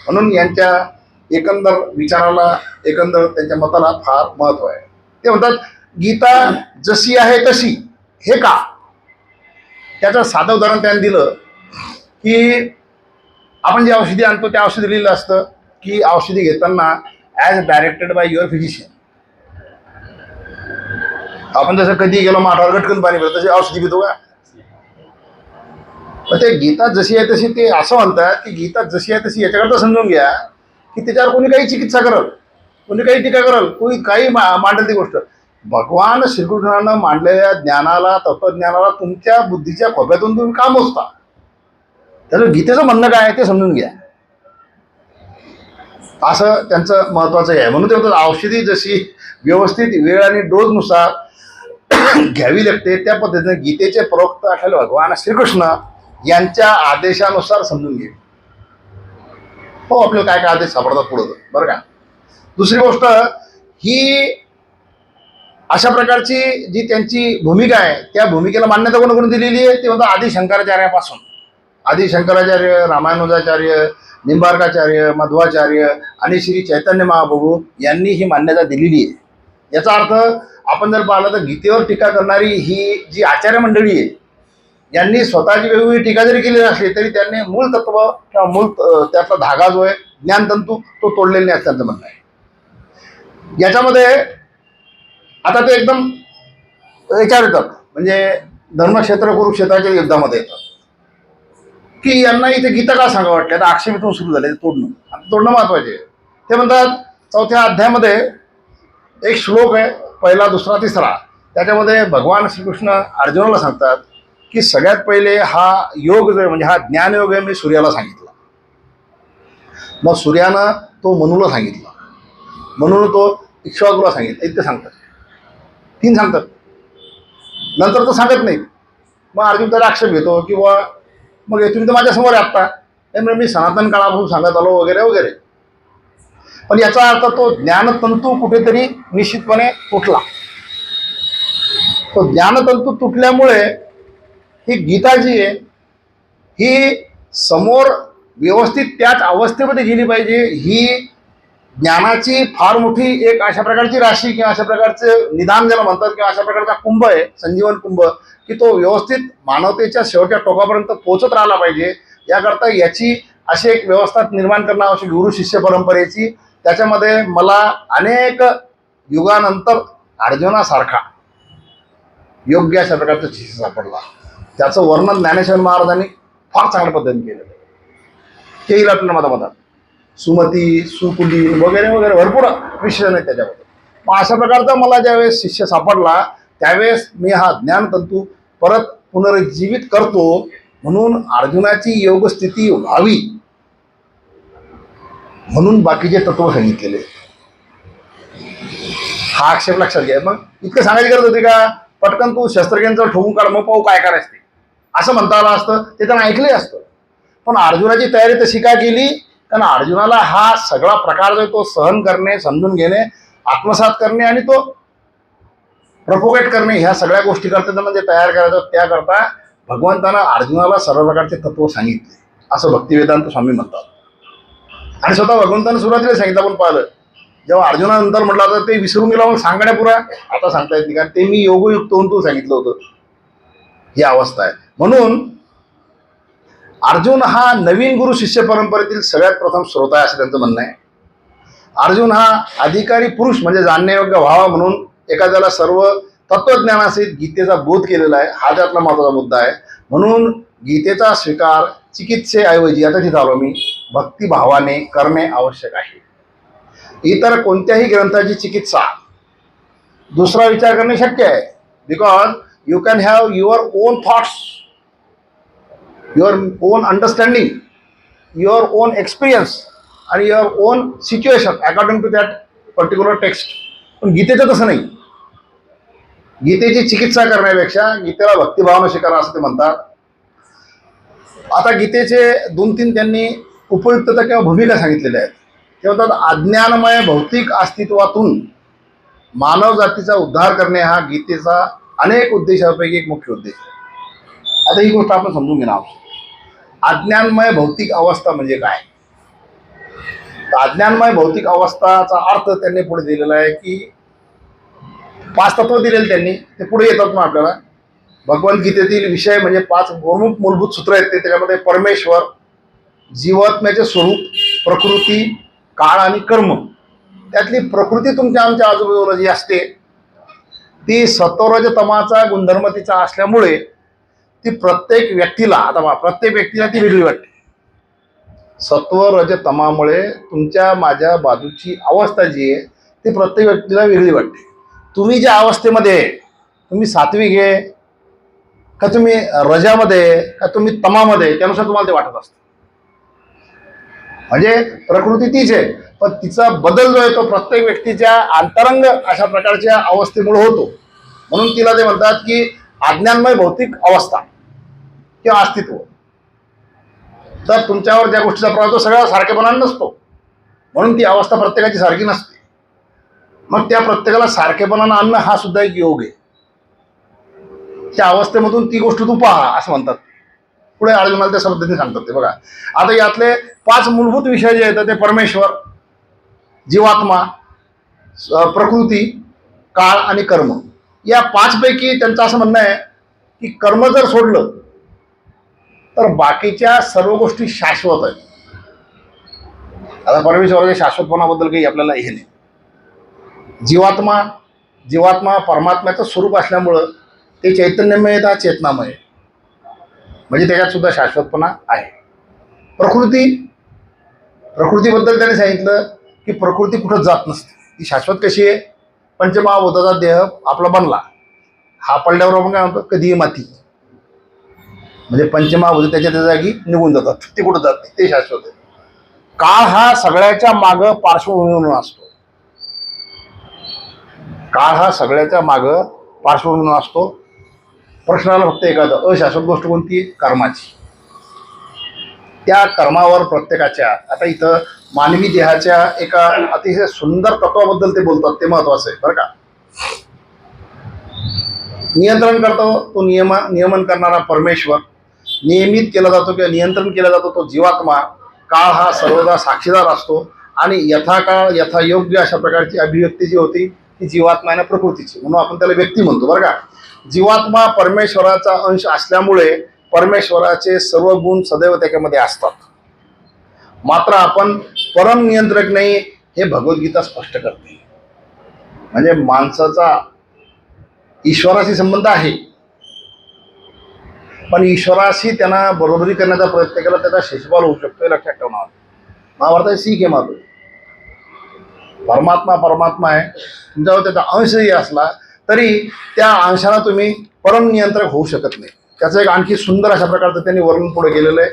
म्हणून यांच्या एकंदर विचाराला, एकंदर त्यांच्या मताला फार महत्त्व आहे. ते म्हणतात गीता जशी आहे तशी. हे का? त्याचं साधं उदाहरण त्यांनी दिलं की आपण जी औषधी आणतो त्या औषधी लिहिलं असतं की औषधी घेताना as directed by your physician. आपण जसं कधी गेलो माठावर गटकन पाणी पितो तशी औषधी पितो का? पण ते गीता जशी आहे तशी ते असं म्हणतात की गीता जशी आहे तशी याच्याकरता समजून घ्या की त्याच्यावर कोणी काही चिकित्सा करल, कोणी काही टीका करल, कोणी काही मांडेल ती गोष्ट. भगवान श्रीकृष्णानं मांडलेल्या ज्ञानाला, तत्वज्ञानाला तुमच्या बुद्धीच्या खोब्यातून तुम्ही का मोजता? त्याचं गीतेचं म्हणणं काय आहे ते समजून घ्या, असं त्यांचं महत्त्वाचं आहे. म्हणून ते म्हणतात औषधी जशी व्यवस्थित वेळ आणि डोजनुसार घ्यावी लागते त्या पद्धतीने गीतेचे प्रवक्ता असलेले भगवान श्रीकृष्ण यांच्या आदेशानुसार समजून घे. हो, आपल्याला काय काय आदेश सापडतात पुढं, बरं का. दुसरी गोष्ट ही अशा प्रकारची जी त्यांची भूमिका आहे त्या भूमिकेला मान्यता कोणी दिलेली आहे ते म्हणतात आदी शंकराचार्यापासून. आदी शंकराचार्य, रामानुजाचार्य, निंबार्काचार्य, मध्वाचार्य आणि श्री चैतन्य महाप्रभू यांनी ही मान्यता दिलेली आहे. याचा अर्थ आपण जर पाहिलं तर गीतेवर टीका करणारी ही जी आचार्य मंडळी आहे यांनी स्वतःची वेगवेगळी टीका जरी केली असली तरी त्यांनी मूळ तत्व किंवा मूळ त्यातला धागा जो आहे ज्ञानतंतू तो तोडलेला नाही असं त्यांचं म्हणणं आहे. याच्यामध्ये आता ते एकदम याच्यावर येतात म्हणजे धर्मक्षेत्र कुरुक्षेत्राच्या युद्धामध्ये येतात की यांना इथे गीता का सांगा वाटलं. आता आक्षेपातून सुरू झाले तोडणं महत्वाचे आहे. ते म्हणतात 4थ्या अध्यायामध्ये एक श्लोक आहे पहिला, दुसरा, तिसरा. त्याच्यामध्ये भगवान श्रीकृष्ण अर्जुनाला सांगतात की सगळ्यात पहिले हा योग जो आहे म्हणजे हा ज्ञानयोग आहे मी सूर्याला सांगितला. मग सूर्यानं तो मनूला सांगितला, मनून तो इक्ष्वाकूला सांगितलं. इतकं सांगतात, 3 सांगतात. नंतर तो सांगत नाही. मग अर्जुन त्याला आक्षेप घेतो किंवा मग तुम्ही तर माझ्यासमोर आहे आत्ता, त्यामुळे मी सनातन काळापासून सांगत आलो वगैरे वगैरे. पण याचा अर्थ तो ज्ञानतंतू कुठेतरी निश्चितपणे तुटला. तो ज्ञानतंतू तुटल्यामुळे ही गीता जी आहे ही समोर व्यवस्थित त्याच अवस्थेमध्ये गेली पाहिजे. ही ज्ञानाची फार मोठी एक अशा प्रकारची राशी किंवा अशा प्रकारचं निदान ज्याला म्हणतात किंवा अशा प्रकारचा कुंभ आहे, संजीवन कुंभ, की तो व्यवस्थित मानवतेच्या शेवटच्या टोकापर्यंत पोहोचत राहिला पाहिजे. याकरता याची अशी एक व्यवस्था निर्माण करणं आवश्यक. गुरु शिष्य परंपरेची त्याच्यामध्ये मला अनेक युगानंतर अर्जुनासारखा योग्य अशा प्रकारचा शिष्य सापडला. त्याचं वर्णन ज्ञानेश्वर महाराजांनी फार चांगल्या पद्धतीने केलेलं आहे. ते येईल आपल्याला मधामधात सुमती, सुकुलीन वगैरे वगैरे भरपूर विशेषण आहे त्याच्यामध्ये. मग अशा प्रकारचा मला ज्यावेळेस शिष्य सापडला त्यावेळेस मी हा ज्ञानतंतू परत पुनरुज्जीवित करतो म्हणून अर्जुनाची योगस्थिती व्हावी म्हणून बाकीचे तत्व सांगितलेले. हा आक्षेप लक्षात घ्या. मग इतकं सांगायची गरज होती का? पटकन तू शस्त्रज्ञांचं ठोकून काढ मग पाहू काय करायचं ते, असं म्हणता आलं असतं. ते त्यांना ऐकलंही असतं. पण अर्जुनाची तयारी तशी का केली? कारण अर्जुनाला हा सगळा प्रकार जो तो सहन करणे, समजून घेणे, आत्मसात करणे आणि तो प्रपोगेट करणे ह्या सगळ्या गोष्टी करता त्यांना जे तयार करायचं त्याकरता भगवंतानं अर्जुनाला सर्व प्रकारचे तत्व सांगितले असं भक्तिवेदांत स्वामी म्हणतात. आणि स्वतः भगवंतानं सुरुवातीला सांगितलं. आपण पाहिलं जेव्हा अर्जुनानंतर म्हटलं तर ते विसरून गेला मग सांगण्यापुरा आता सांगता येत नाही कारण ते मी योगयुक्त होऊन तू सांगितलं होतं. ही अवस्था आहे. म्हणून अर्जुन हा नवीन गुरु शिष्य परंपरेतील सगळ्यात प्रथम श्रोता आहे असं त्यांचं म्हणणं आहे. अर्जुन हा अधिकारी पुरुष म्हणजे जाणण्यायोग्य व्हावा म्हणून एखाद्याला सर्व तत्वज्ञानासहित गीतेचा बोध केलेला आहे. हा त्यातला महत्त्वाचा मुद्दा आहे. म्हणून गीतेचा स्वीकार चिकित्सेऐवजी आता तिथं आलो मी भक्तिभावाने करणे आवश्यक आहे. इतर कोणत्याही ग्रंथाची चिकित्सा दुसरा विचार करणे शक्य आहे. Because you can have your own thoughts, your own understanding, your own experience आणि your own situation according to that particular text. पण गीतेचं तसं नाही. गीतेची चिकित्सा करण्यापेक्षा गीतेला भक्तिभावानं शिकायला असं ते म्हणतात. आता गीतेचे 2-3 त्यांनी उपयुक्तता किंवा भूमिका सांगितलेल्या आहेत. ते म्हणतात अज्ञानमय भौतिक अस्तित्वातून मानव जातीचा उद्धार करणे हा गीतेचा अनेक उद्देशांपैकी एक मुख्य उद्देश आहे. आता ही गोष्ट आपण समजून घेणं आवश्यक. अज्ञानमय भौतिक अवस्था म्हणजे काय? अज्ञानमय भौतिक अवस्थाचा अर्थ त्यांनी पुढे दिलेला आहे की 5 तत्व दिलेले त्यांनी ते पुढे येतात. मग आपल्याला भगवद्गीतेतील विषय म्हणजे 5 प्रमुख मूलभूत सूत्र आहेत. ते त्याच्यामध्ये परमेश्वर, जीवात्म्याचे स्वरूप, प्रकृती, काळ आणि कर्म. त्यातली प्रकृती तुमच्या आमच्या आजूबाजूला जी असते ती सत्वरजतमाचा गुणधर्म तिचा असल्यामुळे ती प्रत्येक व्यक्तीला प्रत्येक व्यक्तीला ती वेगळी वाटते. सत्वरजतमामुळे तुमच्या माझ्या बाजूची अवस्था जी आहे ती प्रत्येक व्यक्तीला वेगळी वाटते. तुम्ही ज्या अवस्थेमध्ये तुम्ही सात्विक आहे का तुम्ही रजामध्ये का तुम्ही तमामध्ये त्यानुसार तुम्हाला ते वाटत असतं. म्हणजे प्रकृती तीच आहे पण तिचा बदल जो आहे तो प्रत्येक व्यक्तीच्या अंतरंग अशा प्रकारच्या अवस्थेमुळे होतो. म्हणून तिला ते म्हणतात की अज्ञानमय भौतिक अवस्था किंवा अस्तित्व. तर तुमच्यावर ज्या गोष्टीचा प्रभाव तो सगळा सारखेपणा नसतो म्हणून ती अवस्था प्रत्येकाची सारखी नसते. मग त्या प्रत्येकाला सारखेपणानं आणणं हा सुद्धा एक योग आहे. त्या अवस्थेमधून ती गोष्ट तू पहा असं म्हणतात. पुढे अर्जुनाला त्या पद्धतीने सांगतात ते बघा. आता यातले 5 मूलभूत विषय जे आहेत ते परमेश्वर, जीवात्मा, प्रकृती, काळ आणि कर्म. या 5 पैकी त्यांचं असं म्हणणं आहे की कर्म जर सोडलं तर बाकीच्या सर्व गोष्टी शाश्वत आहेत. आता परमेश्वराच्या शाश्वतपणाबद्दल काही आपल्याला हे नाही. जीवात्मा परमात्म्याचं स्वरूप असल्यामुळं ते चैतन्यमय आहे, चेतनामय आहे, म्हणजे त्याच्यात सुद्धा शाश्वतपणा आहे. प्रकृतीबद्दल त्याने सांगितलं की प्रकृती कुठं जात नसते, ती शाश्वत कशी आहे. पंचमहाभूताचा देह आपला बनला, हा पडल्यावर आपण काय म्हणतो कधीही माती, म्हणजे पंचमहाभूत त्याच्या जागी निघून जातात, ते कुठं जात नाही, ते शाश्वत आहे. काळ हा सगळ्याच्या मागं पार्श्वभूमी म्हणून असतो. काळ हा सगळ्याच्या मागं पार्श्वभूमी म्हणून असतो. प्रश्नाला फक्त एखादं अशाश्वत गोष्ट कोणती? कर्माची. त्या कर्मावर प्रत्येकाच्या, आता इथं मानवी देहाच्या एका अतिशय सुंदर तत्वाबद्दल ते बोलतात, ते महत्वाचं आहे बरं का. नियंत्रण करतो तो नियमन करणारा परमेश्वर, नियमित केला जातो किंवा नियंत्रण केला जातो तो जीवात्मा. काळ हा सर्वदा साक्षीदार असतो आणि यथाकाळ यथायोग्य अशा प्रकारची अभिव्यक्ती जी होती ती जीवात्मा आणि प्रकृतीची, म्हणून आपण त्याला व्यक्ती म्हणतो बरं का. जीवात्मा परमेश्वराचा अंश असल्यामुळे परमेश्वराचे सर्व गुण सदैव त्याच्यामध्ये असतात. मात्र आपण परम नियंत्रक नाही हे भगवद्गीता स्पष्ट करते. म्हणजे माणसाचा ईश्वराशी संबंध आहे, पण ईश्वराशी त्यांना बरोबरी करण्याचा प्रयत्न केला त्याचा शेषपाल होऊ शकतो, हे लक्षात ठेवणार. महाभारतात सीख आहे मात्र परमात्मा आहे, तुमच्यावर त्याचा अंशही असला तरी त्या अंशाला तुम्ही परम नियंत्रक होऊ शकत नाही. त्याचं एक आणखी सुंदर अशा प्रकारचं त्यांनी वर्णन पुढे केलेलं आहे.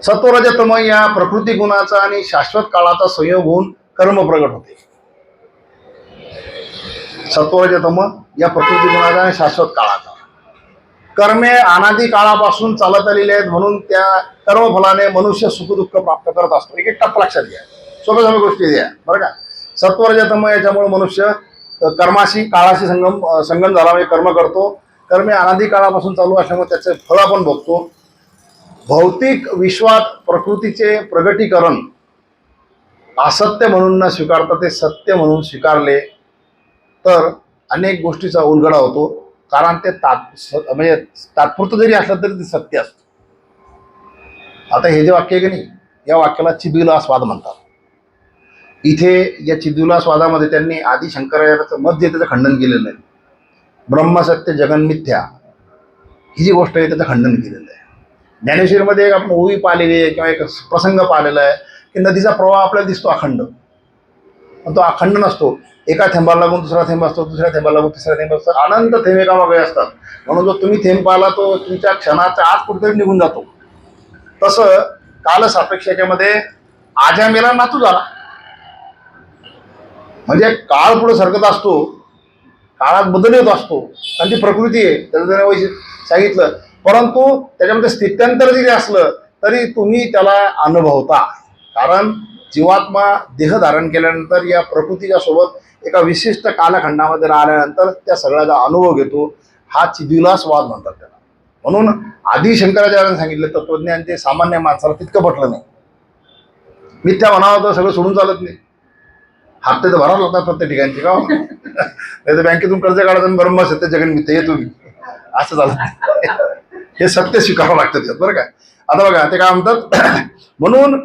सत्वरजतम या प्रकृती गुणाचा आणि शाश्वत काळाचा संयोग होऊन कर्म प्रगट होते. सत्वरजतम या प्रकृती गुणाचा आणि शाश्वत काळाचा. कर्मे अनादी काळापासून चालत आलेले आहेत, म्हणून त्या कर्मफलाने मनुष्य सुखदुःख प्राप्त करत असतो. एक टप्पा लक्षात घ्या, सोप्या गोष्टी द्या बरं का. सत्वरजतम याच्यामुळे मनुष्य कर्माशी काळाशी संगम झाला, म्हणजे कर्म करतो. कर्मे अनादी काळापासून चालू असल्यामुळे त्याचे फळ आपण बघतो. भौतिक विश्वात प्रकृतीचे प्रगटीकरण असत्य म्हणून न स्वीकारता ते सत्य म्हणून स्वीकारले तर अनेक गोष्टीचा उलगडा होतो. कारण ते म्हणजे तात्पुरतं जरी असलं तरी ते सत्य असतं. आता हे जे वाक्य आहे की नाही, या वाक्याला चिद्विलासवाद म्हणतात. इथे या चिद्विलासवादामध्ये त्यांनी आदि शंकराचार्याचं मत जे त्याचं खंडन केलेलं आहे. ब्रह्मसत्य जगन्मिथ्या ही जी गोष्ट आहे त्याचं खंडन केलेलं आहे. ज्ञानेश्वरीमध्ये एक आपण ओवी पाहिलेली आहे किंवा एक प्रसंग पाहिलेला आहे की नदीचा प्रवाह आपल्याला दिसतो अखंड, पण तो अखंड नसतो. एका थेंबाला लागून दुसरा थेंब असतो, दुसऱ्या थेंबाला लागून तिसरा थेंब असतो, अनंत थेंब एकामागे असतात. म्हणून जो तुम्ही थेंब पाहिला तो तुमच्या क्षणाच्या आत कुठेतरी निघून जातो. तसं कालसापेक्ष याच्यामध्ये आजा मेला नातू झाला, म्हणजे काळ पुढे सरकत असतो, काळात बदल येत असतो आणि ती प्रकृती आहे त्याचं त्याने वैशिष्ट्य सांगितलं. परंतु त्याच्यामध्ये स्थित्यंतर जरी असलं तरी तुम्ही त्याला अनुभवता, कारण जीवात्मा देह धारण केल्यानंतर या प्रकृतीच्या सोबत एका विशिष्ट कालखंडामध्ये राहिल्यानंतर त्या सगळ्याचा अनुभव घेतो. हा चिद्विलासवाद म्हणतात त्याला. म्हणून आदि शंकराचार्यांनी सांगितलं तत्वज्ञान ते सामान्य माणसाला तितकं पटलं नाही. मिथ्या म्हणावं तर सगळं सोडून चालत नाही, हप्ते तर भरावं लागतात प्रत्येक ठिकाणचे का नाही तर बँकेतून कर्ज काढायचं ब्रह्मसत्य जगन्मिथ्या हे तुम्ही असं झालं. हे सत्य स्वीकारावं लागतं त्यात बरं का. आता बघा ते काय म्हणतात, म्हणून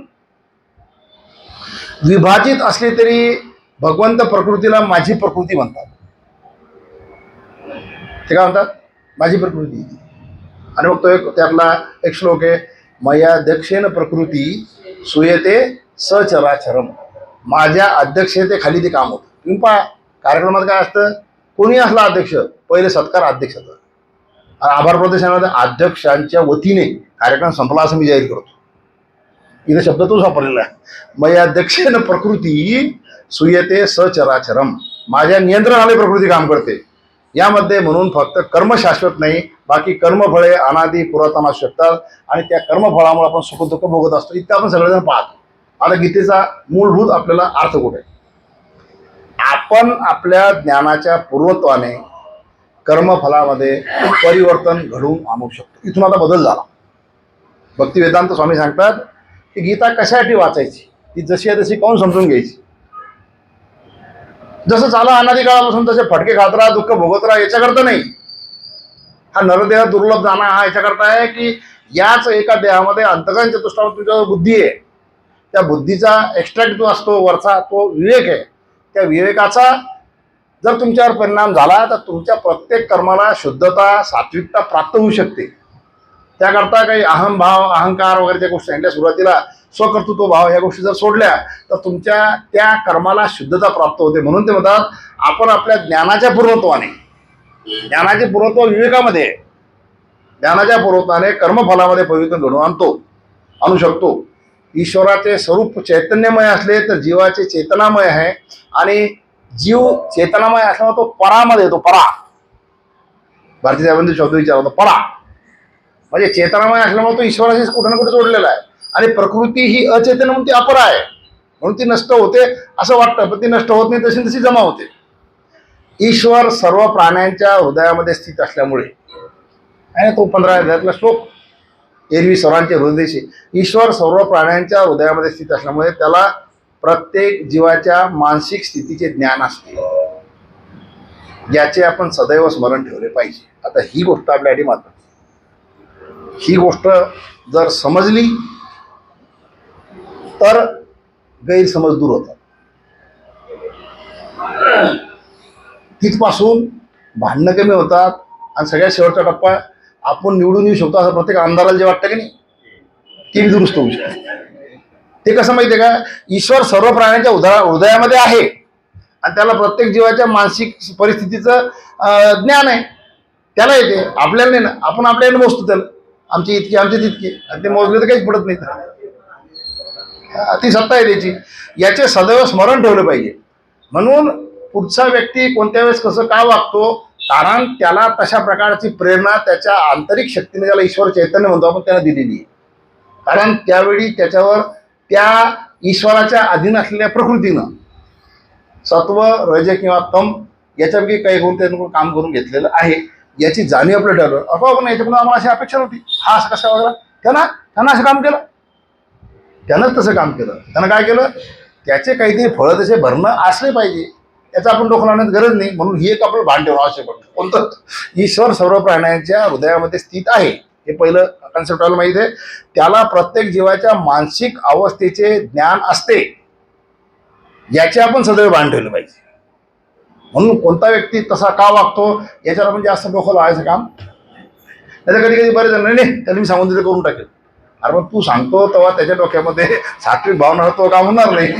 विभाजित असले तरी भगवंत प्रकृतीला माझी प्रकृती म्हणतात. ते काय म्हणतात, माझी प्रकृती. आणि मग तो एक त्यातला एक श्लोक आहे, मया दक्षेण प्रकृती सुयते सचराचरम. माझ्या अध्यक्षतेखाली ते काम होतं. तुम्ही पहा कार्यक्रमात काय असतं, कोणी असला अध्यक्ष पहिले सत्कार अध्यक्षाचा, आणि आभार प्रदर्शनामध्ये अध्यक्षांच्या वतीने कार्यक्रम संपला असं मी जाहीर करतो. इथे शब्द तोच वापरलेला आहे, मया दक्षेण प्रकृती सुयते सचराचरम. माझ्या नियंत्रणाने प्रकृती काम करते. यामध्ये म्हणून फक्त कर्म शाश्वत नाही, बाकी कर्मफळे अनादी पुरातन असू शकतात आणि त्या कर्मफळामुळे आपण सुखदुःख भोगत असतो. इतकं आपण सगळेजण पाहतो. आता गीतेचा मूलभूत आपल्याला अर्थ कुठे, आपण आपल्या ज्ञानाच्या पूर्णत्वाने कर्मफलामध्ये परिवर्तन घडवून आणू शकतो. इथून आता बदल झाला. भक्ती वेदांत स्वामी सांगतात की गीता कशासाठी वाचायची, ती जशी आहे तशी कोण समजून घ्यायची. जसं चाला अनादी काळापासून तसे फटके खात राहा, दुःख भोगत राहा, याच्याकरता नाही. हा नरदेह दुर्लभ जाणं हा याच्याकरता आहे की याच एका देहामध्ये अंतकरण चतुष्टांश तुमच्या बुद्धी आहे. त्या बुद्धीचा एक्स्ट्रॅक्ट जो असतो वरचा तो विवेक आहे. त्या विवेकाचा जर तुमच्यावर परिणाम झाला तर तुमच्या प्रत्येक कर्माला शुद्धता सात्विकता प्राप्त होऊ शकते. त्याकरता काही अहंभाव अहंकार वगैरे ज्या गोष्टी सांगितल्या सुरुवातीला, स्वकर्तृत्व भाव ह्या गोष्टी जर सोडल्या तर तुमच्या त्या कर्माला शुद्धता प्राप्त होते. म्हणून ते म्हणतात आपण आपल्या ज्ञानाच्या पूर्णत्वाने, ज्ञानाचे पूर्णत्व विवेकामध्ये, ज्ञानाच्या पूर्णत्वाने कर्मफलामध्ये परिवर्तन घडवून आणू शकतो. ईश्वराचे स्वरूप चैतन्यमय असले तर जीवाचे चेतनामय आहे आणि जीव चेतनामय असल्यामुळे तो परामध्ये येतो. परा, भारतीय साहेबांनी शब्द विचारला होता, परा म्हणजे चेतनामय असल्यामुळे तो ईश्वराशी कुठे ना कुठे जोडलेला आहे. आणि प्रकृती ही अचेतन म्हणून ती अपरा आहे, म्हणून ती नष्ट होते असं वाटतं, पण ती नष्ट होत नाही, तशी तशी जमा होते. ईश्वर सर्व प्राण्यांच्या हृदयामध्ये स्थित असल्यामुळे, आणि तो 15 अध्यायातला श्लोक, एरवी सर्वांचे हृदयशी, ईश्वर सर्व प्राण्यांच्या हृदयामध्ये स्थित असल्यामुळे त्याला प्रत्येक जीवाच्या मानसिक स्थितीचे ज्ञान असते, याचे आपण सदैव स्मरण ठेवले पाहिजे. आता ही गोष्ट आपल्यासाठी महत्त्वाची. ही गोष्ट जर समजली तर गैरसमज दूर होतात. तिथपासून भांडणं कमी होतात आणि सगळ्यात शेवटचा टप्पा आपण निवडून येऊ शकतो असं प्रत्येक आमदाराला जे वाटतं की नाही, ते दुरुस्त होऊ शकते. ते कसं माहिती आहे का, ईश्वर सर्व प्राण्यांच्या हृदयामध्ये आहे आणि त्याला प्रत्येक जीवाच्या मानसिक परिस्थितीचं ज्ञान आहे. त्याला येते, आपल्याला नाही ना. आपण आपल्याला मोजतो त्याला, आमची इतकी आमची तितकी, आणि ते मोजले तर काहीच पडत नाही. ती सत्ता आहे त्याची. याचे सदैव स्मरण ठेवलं पाहिजे. म्हणून पुढचा व्यक्ती कोणत्या वेळेस कसं का वागतो, कारण त्याला तशा प्रकारची प्रेरणा त्याच्या आंतरिक शक्तीने, ज्याला ईश्वर चैतन्य म्हणतो आपण, त्याला दिलेली आहे. कारण त्यावेळी त्याच्यावर त्या ईश्वराच्या अधीन असलेल्या प्रकृतीनं सत्व रज किंवा तम याच्यापैकी काही गुण त्यानं काम करून घेतलेलं आहे, याची जाणीव आपलं ठरवलं. आपण याच्याकडून आम्हाला अशी अपेक्षा नव्हती, हा असं कसं वगैरे, त्यानं असं काम केलं, त्यानंच तसं काम केलं. त्यानं काय केलं, त्याचे काहीतरी फळं तसे भरणं असले पाहिजे, याचं आपण डोकं लावण्यात गरज नाही. म्हणून ही एक आपलं भान ठेवणं आवश्यक होतं. कोणतं, ईश्वर सर्व प्राण्यांच्या हृदयामध्ये स्थित आहे, हे पहिलं कन्सेप्ट आपल्याला माहिती आहे. त्याला प्रत्येक जीवाच्या मानसिक अवस्थेचे ज्ञान असते, याचे आपण सदैव भान ठेवलं पाहिजे. म्हणून कोणता व्यक्ती तसा का वागतो याच्यावर आपण जास्त डोकं लावायचं काम. त्याचं कधी कधी बरेच जण, नाही त्याला मी सांगून तिथे करून टाकेल. अरे पण तू सांगतो तेव्हा त्याच्या डोक्यामध्ये सात्विक भावना तो काम होणार नाही.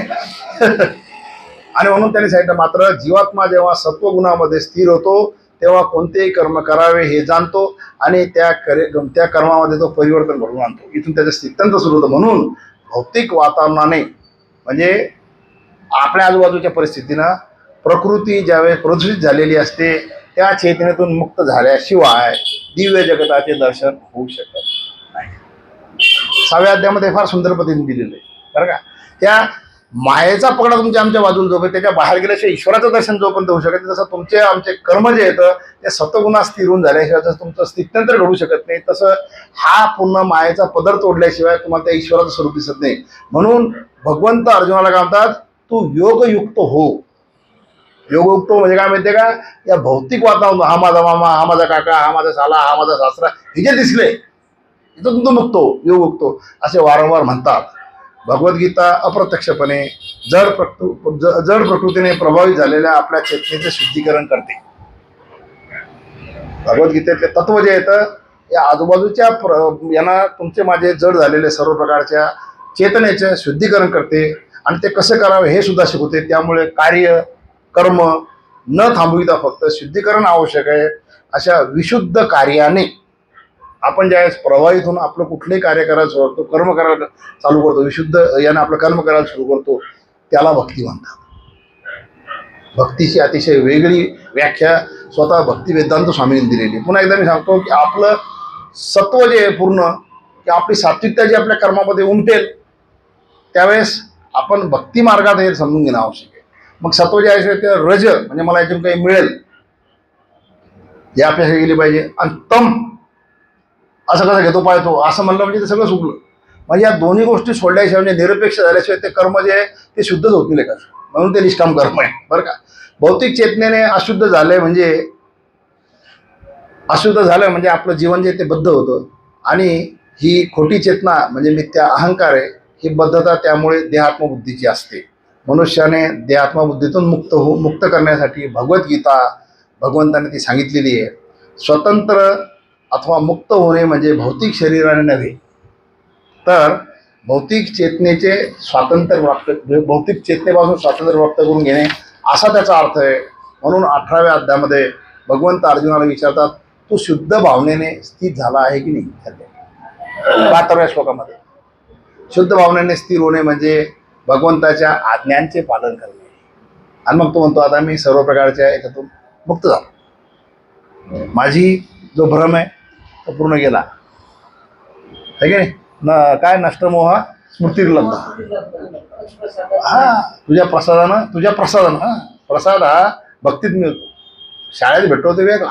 आणि म्हणून त्यांनी सांगितलं, मात्र जीवात्मा जेव्हा सत्वगुणामध्ये स्थिर होतो तेव्हा कोणतेही कर्म करावे हे जाणतो आणि त्या कर्मामध्ये तो परिवर्तन घडवून आणतो. इथून त्याचं स्थित्यंत सुरू होतं. म्हणून भौतिक वातावरणाने, म्हणजे आपल्या आजूबाजूच्या परिस्थितीनं प्रकृती ज्यावेळेस प्रदूषित झालेली असते, त्या चेतनेतून मुक्त झाल्याशिवाय दिव्य जगताचे दर्शन होऊ शकत नाही. 6व्या अध्यायामध्ये फार सुंदर पद्धतीने दिलेलं आहे बरं का. त्या मायेचा पकडा तुमच्या आमच्या बाजूला जो त्याच्या बाहेर गेल्याशिवाय ईश्वराचं दर्शन जोपर्यंत होऊ शकत नाही, तसं तुमचे आमचे कर्म जे येतं ते सत्वगुणात स्थिर होऊन झाल्याशिवाय जसं तुमचं स्थित्यंतर घडू शकत नाही, तसं हा पूर्ण मायेचा पदर तोडल्याशिवाय तुम्हाला त्या ईश्वराचं स्वरूप दिसत नाही. म्हणून भगवंत अर्जुनाला काय म्हणतात, तू योगयुक्त हो. योगयुक्त म्हणजे काय माहितीये का, या भौतिक वातावरण, हा माझा मामा, हा माझा काका, हा माझा साला, हा माझा सासरा, हे जे दिसले इथं तू मुक्त हो, योगयुक्त हो असे वारंवार म्हणतात. भगवद्गीता अप्रत्यक्षपणे जड प्रकृतीने प्रभावित झालेल्या आपल्या चेतनेचे शुद्धीकरण करते. भगवद्गीतेतले तत्व जे येतं या आजूबाजूच्या यांना तुमचे माझे जड झालेले सर्व प्रकारच्या चेतनेचे शुद्धीकरण करते आणि ते कसं करावे हे सुद्धा शिकवते. त्यामुळे कार्य कर्म न थांबविता फक्त शुद्धीकरण आवश्यक आहे. अशा विशुद्ध कार्याने आपण ज्यावेळेस प्रवाहित होऊन आपलं कुठलंही कार्य करायला सुरू करतो, कर्म करायला चालू करतो, विशुद्ध याने आपलं कर्म करायला सुरू करतो, त्याला भक्ती म्हणतात. भक्तीची अतिशय वेगळी व्याख्या स्वतः भक्ती वेदांत स्वामींनी दिलेली. पुन्हा एकदा मी सांगतो की आपलं सत्व जे आहे पूर्ण, की आपली सात्विकता जी आपल्या कर्मामध्ये उमटेल त्यावेळेस आपण भक्ती मार्गात हे समजून घेणं आवश्यक आहे. मग सत्व जे आहे ते रज म्हणजे मला याच्यातून काही मिळेल या अपेक्षा केली पाहिजे. आणि तम असं कसं घेतो पाहतो असं म्हणलं म्हणजे ते सगळं चुकलं. म्हणजे या दोन्ही गोष्टी सोडल्याशिवाय म्हणजे निरपेक्ष झाल्याशिवाय ते कर्म जे आहे ते शुद्धच होत नाही लेखा. म्हणून ते निष्काम कर्म आहे बरं का. भौतिक चेतनेने अशुद्ध झालंय म्हणजे आपलं जीवन जे ते बद्ध होतं. आणि ही खोटी चेतना म्हणजे मिथ्या अहंकार आहे. ही बद्धता त्यामुळे देहात्मबुद्धीची असते. मनुष्याने देहात्मबुद्धीतून मुक्त करण्यासाठी भगवद्गीता भगवंताने ती सांगितलेली आहे. स्वतंत्र अथवा मुक्त होणे म्हणजे भौतिक शरीराने नव्हे तर भौतिक चेतनेचे स्वातंत्र्य प्राप्त भौतिक चेतनेपासून स्वातंत्र्य प्राप्त करून घेणे असा त्याचा अर्थ आहे. म्हणून 18व्या अध्यायामध्ये भगवंत अर्जुनाला विचारतात, तू शुद्ध भावनेने स्थित झाला आहे की नाही. 72व्या श्लोकामध्ये शुद्ध भावनेने स्थिर होणे म्हणजे भगवंताच्या आज्ञांचे पालन करणे. आणि मग तो म्हणतो आता मी सर्व प्रकारच्या याच्यातून मुक्त झालो. माझी जो भ्रम आहे तो पूर्ण गेला आहे की नाही. काय नष्टमोह स्मृतिर्लब्ध. हा तुझ्या प्रसादानं प्रसाद हा भक्तीत मिळतो. शाळेत भेटतो ते वेगळा.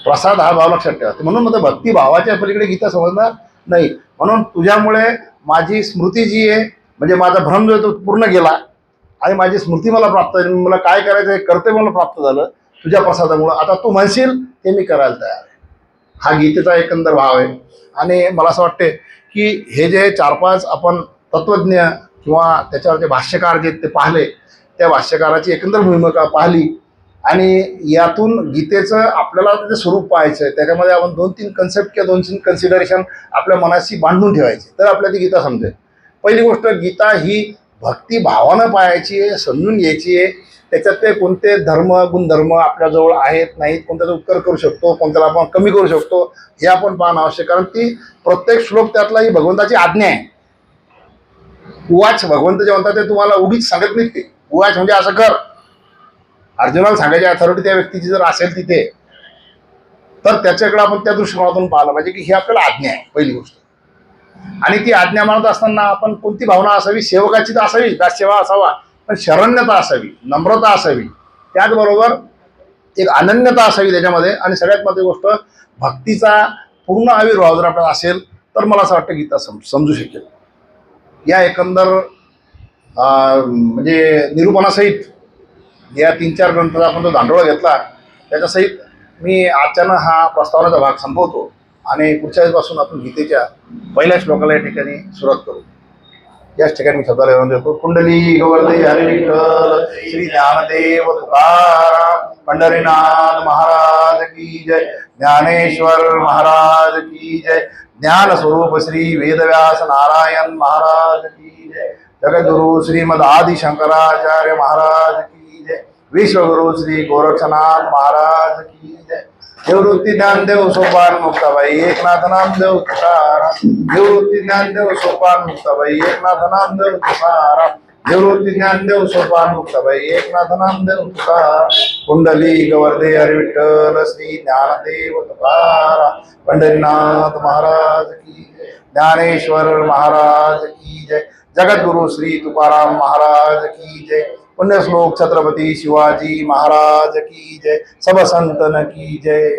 प्रसाद हा भाव लक्षात ठेवा. म्हणून मग भक्ती भावाच्या पलीकडे गीता समजणार नाही. म्हणून तुझ्यामुळे माझी स्मृती जी आहे म्हणजे माझा भ्रम जो आहे तो पूर्ण गेला आणि माझी स्मृती मला प्राप्त झाली. मला काय करायचं हे कर्तव्य मला प्राप्त झालं तुझ्या प्रसादामुळं. आता तू म्हणशील ते मी करायला तयार आहे. हा गीतेचा एकंदर भाव आहे. आणि मला असं वाटते की हे जे 4-5 आपण तत्त्वज्ञ किंवा त्याच्यावरचे भाष्यकार जे ते पाहिले त्या भाष्यकाराची एकंदर भूमिका पाहिली आणि यातून गीतेचं आपल्याला त्याचं स्वरूप पाहायचं आहे. त्याच्यामध्ये आपण 2-3 कन्सेप्ट किंवा 2-3 कन्सिडरेशन आपल्या मनाशी बांधून ठेवायचे तर आपल्याला ती गीता समजेल. पहिली गोष्ट गीता ही भक्तिभावानं पाहायची आहे, समजून घ्यायची आहे. त्याच्यातले कोणते गुणधर्म आपल्याजवळ आहेत नाहीत, कोणत्याचा उत्तर करू शकतो, कोणत्याला आपण कमी करू शकतो हे आपण पाहणं आवश्यक. कारण ती प्रत्येक श्लोक त्यातला ही भगवंताची आज्ञा आहे. उवाच भगवंत जे म्हणतात ते तुम्हाला उगीच सांगत नाहीत. ते उवाच म्हणजे असं कर. अर्जुनाला सांगायची अथॉरिटी त्या व्यक्तीची जर असेल तिथे तर त्याच्याकडे आपण त्या दृष्टिकोनातून पाहिलं पाहिजे की ही आपल्याला आज्ञा आहे पहिली गोष्ट. आणि ती आज्ञा मानत असताना आपण कोणती भावना असावी. सेवकाची तर असावी, दाससेवा असावा, पण शरण्यता असावी, नम्रता असावी, त्याचबरोबर एक अनन्यता असावी त्याच्यामध्ये. आणि सगळ्यात महत्त्वाची गोष्ट भक्तीचा पूर्ण आविर्भाव जर आपल्याला असेल तर मला असं वाटतं गीता समजू शकेल. या एकंदर म्हणजे निरूपणासहित या 3-4 ग्रंथाचा आपण जो दांडोळा घेतला त्याच्यासहित मी आजच्यानं हा प्रस्तावनाचा भाग संपवतो आणि पुढच्या वेळेपासून आपण गीतेच्या पहिल्या श्लोकाला या ठिकाणी सुरुवात करू. याच ठिकाणी मी शब्दाला येऊन देतो. कुंडली गोवर्धे हरी विठ्ठल श्री ज्ञानदेव तुकाराम पंढरीनाथ महाराज की जय. ज्ञानेश्वर महाराज की जय. ज्ञान स्वरूप श्री वेदव्यास नारायण महाराज की जय. जगद्गुरु श्रीमद आदि शंकराचार्य महाराज की जय. विश्वगुरु श्री गोरक्षनाथ महाराज की जय. देववृत्ती ज्ञानदेव सोपान मुक्ताबाई एकनाथ नामदेव तुकाराम. देववृत्ती ज्ञानदेव सोपान मुक्ताबाई एकनाथ नामदेव तुकाराम. देववृत्ती ज्ञानदेव सोपान मुक्ताबाई एकनाथ नामदेव तुकाराम. कुंडली गोवर्धे हरी विठ्ठल श्री ज्ञानदेव तुकाराम पंढरीनाथ महाराज की जय. ज्ञानेश्वर महाराज की जय. जगद्गुरु श्री तुकाराम महाराज की जय. पुण्यश्लोक छत्रपती शिवाजी महाराज की जय. सब संतन की जय.